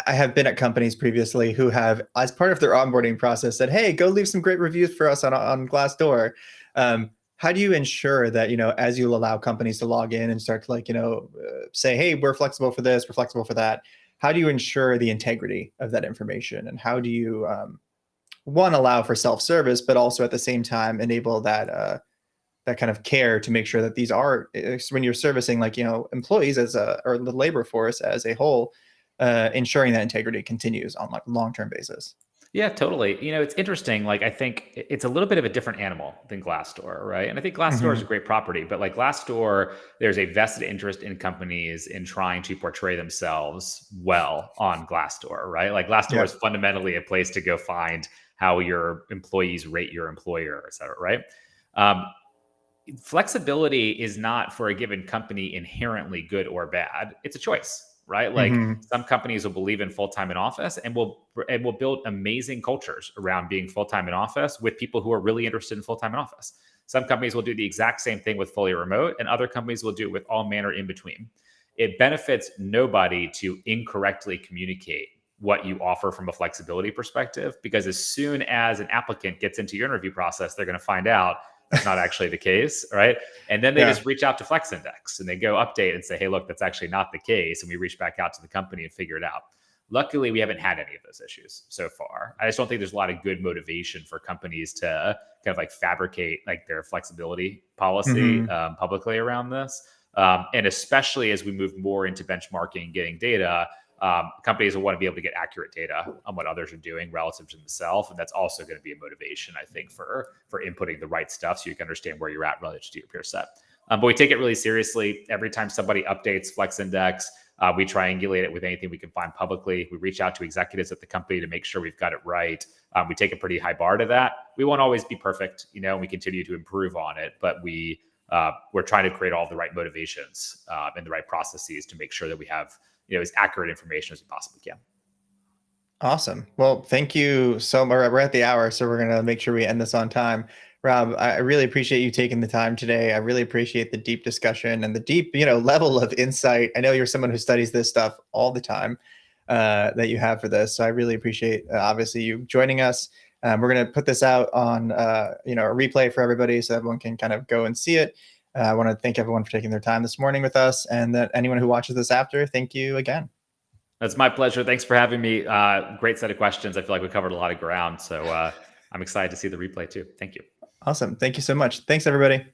I have been at companies previously who have, as part of their onboarding process, said, "Hey, go leave some great reviews for us on Glassdoor." How do you ensure that, you know, as you allow companies to log in and start to, like, you know, say, "Hey, we're flexible for this, we're flexible for that"? How do you ensure the integrity of that information, and how do you one, allow for self-service, but also at the same time enable that kind of care to make sure that these are, when you're servicing, like, you know, employees or the labor force as a whole, ensuring that integrity continues on like long-term basis. Yeah, totally. You know, it's interesting. Like, I think it's a little bit of a different animal than Glassdoor, right? And I think Glassdoor is a Mm-hmm. great property, but like Glassdoor, there's a vested interest in companies in trying to portray themselves well on Glassdoor, right? Like Glassdoor Yeah. is fundamentally a place to go find how your employees rate your employer, et cetera, right? Um, Flexibility is not for a given company inherently good or bad. It's a choice, right? Like Mm-hmm. some companies will believe in full time in office and will build amazing cultures around being full time in office with people who are really interested in full time in office. Some companies will do the exact same thing with fully remote, and other companies will do it with all manner in between. It benefits nobody to incorrectly communicate what you offer from a flexibility perspective, because as soon as an applicant gets into your interview process, they're going to find out that's not actually the case, right? And then they Yeah. just reach out to Flex Index and they go update and say, hey, look, that's actually not the case. And we reach back out to the company and figure it out. Luckily, we haven't had any of those issues so far. I just don't think there's a lot of good motivation for companies to kind of like fabricate like their flexibility policy Mm-hmm. publicly around this. And especially as we move more into benchmarking, getting data, companies will want to be able to get accurate data on what others are doing relative to themselves, and that's also going to be a motivation, I think, for inputting the right stuff so you can understand where you're at relative to your peer set. But we take it really seriously. Every time somebody updates Flex Index, we triangulate it with anything we can find publicly. We reach out to executives at the company to make sure we've got it right. We take a pretty high bar to that. We won't always be perfect, and we continue to improve on it, but we're trying to create all the right motivations and the right processes to make sure that we have as accurate information as we possibly can. Awesome. Well, thank you so much. We're at the hour, so we're going to make sure we end this on time. Rob, I really appreciate you taking the time today. I really appreciate the deep discussion and the deep, level of insight. I know you're someone who studies this stuff all the time that you have for this. So I really appreciate, obviously, you joining us. We're going to put this out on, a replay for everybody so everyone can kind of go and see it. I want to thank everyone for taking their time this morning with us, and that anyone who watches this after, thank you again. That's my pleasure. Thanks for having me. Great set of questions. I feel like we covered a lot of ground. So I'm excited to see the replay too. Thank you. Awesome. Thank you so much. Thanks, everybody.